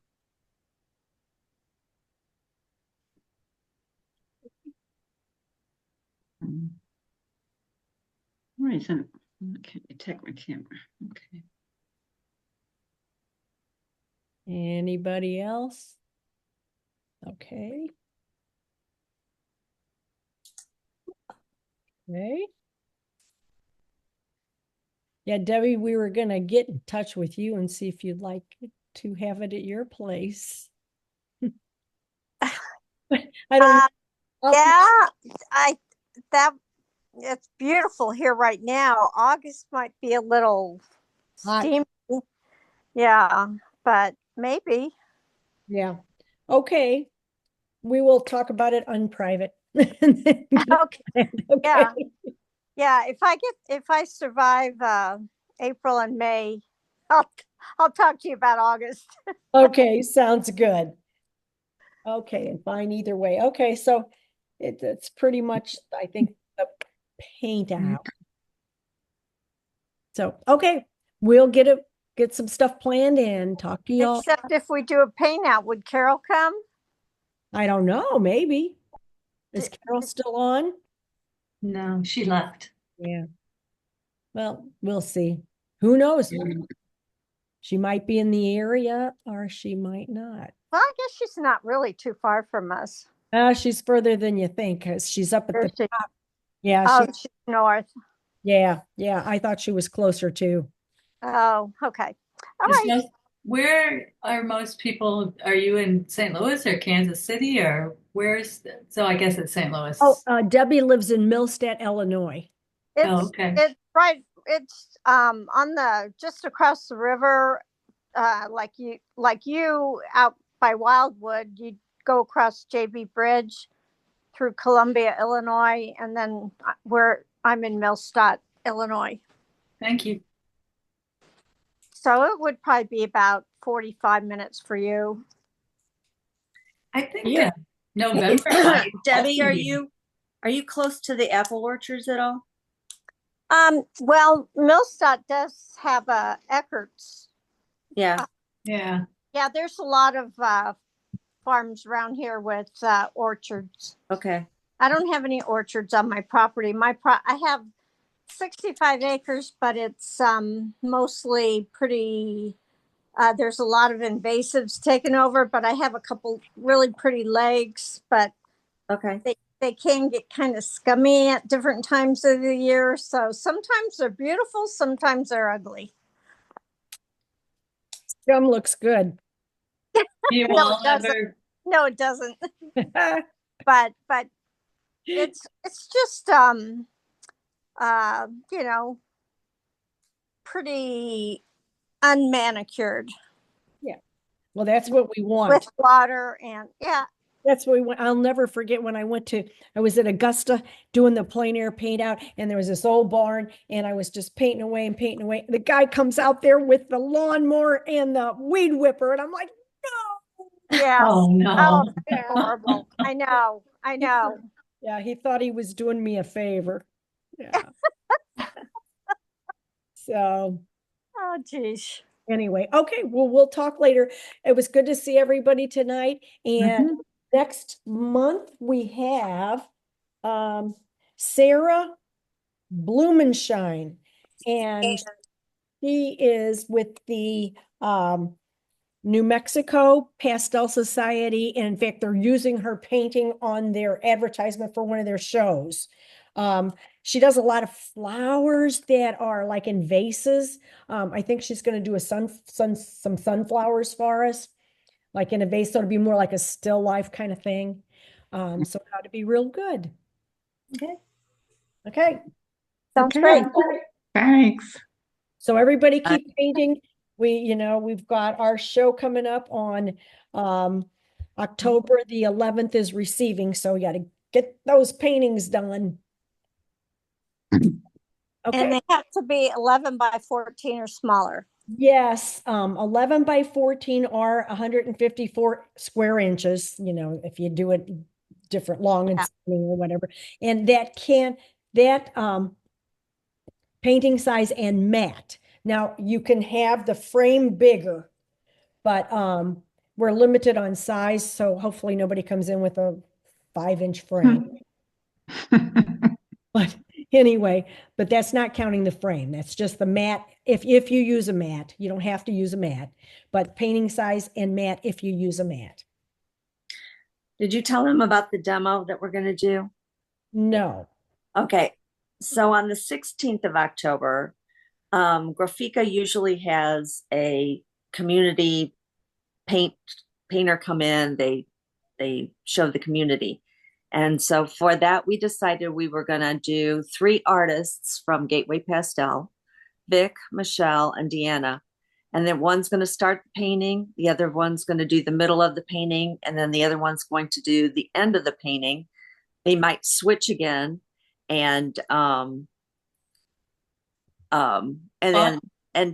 Where is it? Okay, take my camera. Okay. Anybody else? Okay. Okay. Yeah, Debbie, we were gonna get in touch with you and see if you'd like to have it at your place. I don't know. Yeah, it's beautiful here right now. August might be a little Hot. steamy. Yeah, but maybe. Yeah. Okay. We will talk about it unprivate. Okay. Okay. Yeah. Yeah, if I survive April and May, I'll talk to you about August. Okay, sounds good. Okay, and fine either way. Okay, so it's pretty much, I think, the paint out. So, okay, we'll get get some stuff planned and talk to y'all. Except if we do a paint out, would Carol come? I don't know, maybe. Is D- Carol still on? No, she left. Yeah. Well, we'll see. Who knows? She might be in the area or she might not. Well, I guess she's not really too far from us. She's further than you think because she's up at Where the is she? top. Yeah, Oh, she's north. yeah. I thought she was closer too. Oh, okay. All Is right. most- where are most people? Are you in St. Louis or Kansas City or so I guess it's St. Louis. Oh, Debbie lives in Millstadt, Illinois. Oh, okay. It's right. It's on the just across the river, like you out by Wildwood. You go across JB Bridge through Columbia, Illinois, and then where I'm in Millstadt, Illinois. Thank you. So it would probably be about 45 minutes for you. I think Yeah. November. Debbie, are you close to the apple orchards at all? Well, Millstadt does have a Eckert's. Yeah. Yeah. Yeah, there's a lot of farms around here with orchards. Okay. I don't have any orchards on my property. I have 65 acres, but it's mostly pretty. There's a lot of invasives taken over, but I have a couple really pretty lakes, but Okay. they can get kind of scummy at different times of the year. So sometimes they're beautiful, sometimes they're ugly. Gum looks good. You No, all it doesn't. ever No, it doesn't. But it's just you know, pretty unmanicured Well, that's what we want. with water and yeah. That's what we want. I'll never forget when I was at Augusta doing the plein air paint out, and there was this old barn, and I was just painting away and painting away. The guy comes out there with the lawnmower and the weed whipper, and I'm like, no. Yeah. Oh no. Oh, that's horrible. I know. Yeah, he thought he was doing me a favor. Yeah. So Oh, geez. anyway, okay, well, we'll talk later. It was good to see everybody tonight. And next month we have Sarah Blumenshine, and she is with the New Mexico Pastel Society. And in fact, they're using her painting on their advertisement for one of their shows. She does a lot of flowers that are like in vases. I think she's going to do some sunflowers for us, like in a vase. So it'll be more like a still life kind of thing. So it ought to be real good. Okay. Sounds great. Thanks. So everybody keep painting. We've got our show coming up on October the 11th is receiving. So we got to get those paintings done. Okay. And they have to be 11 by 14 or smaller. Yes, 11 by 14 are 154 square inches, if you do it different long and skinny or whatever. And that painting size and matte. Now you can have the frame bigger, but we're limited on size, so hopefully nobody comes in with a 5-inch frame. But anyway, but that's not counting the frame. That's just the mat. If you use a mat, you don't have to use a mat, but painting size and mat if you use a mat. Did you tell them about the demo that we're going to do? No. Okay. So on the 16th of October, Grafika usually has a community painter come in. They show the community. And so for that, we decided we were going to do 3 artists from Gateway Pastel, Vic, Michelle, and Deanna. And then one's going to start the painting. The other one's going to do the middle of the painting. And then the other one's going to do the end of the painting. They might switch again and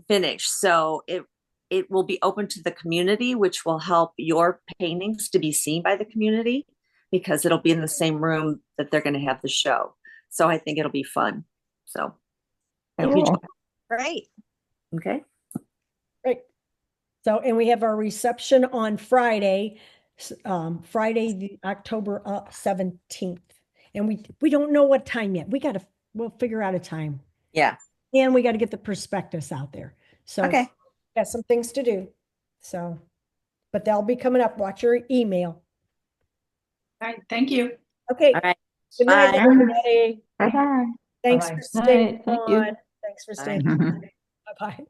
finish. So it will be open to the community, which will help your paintings to be seen by the community, because it'll be in the same room that they're going to have the show. So I think it'll be fun. So I hope you Cool. join. Great. Okay. So, and we have our reception on Friday, Friday, the October 17th. And we don't know what time yet. We'll figure out a time. Yeah. And we got to get the prospectus out there. So Okay. got some things to do. So, but they'll be coming up. Watch your email. All right, thank you. Okay. All right. Good night, Bye. everybody. Bye-bye. Thanks Bye-bye. for staying Night. Thank you. on. Thanks for staying. Bye. Bye-bye.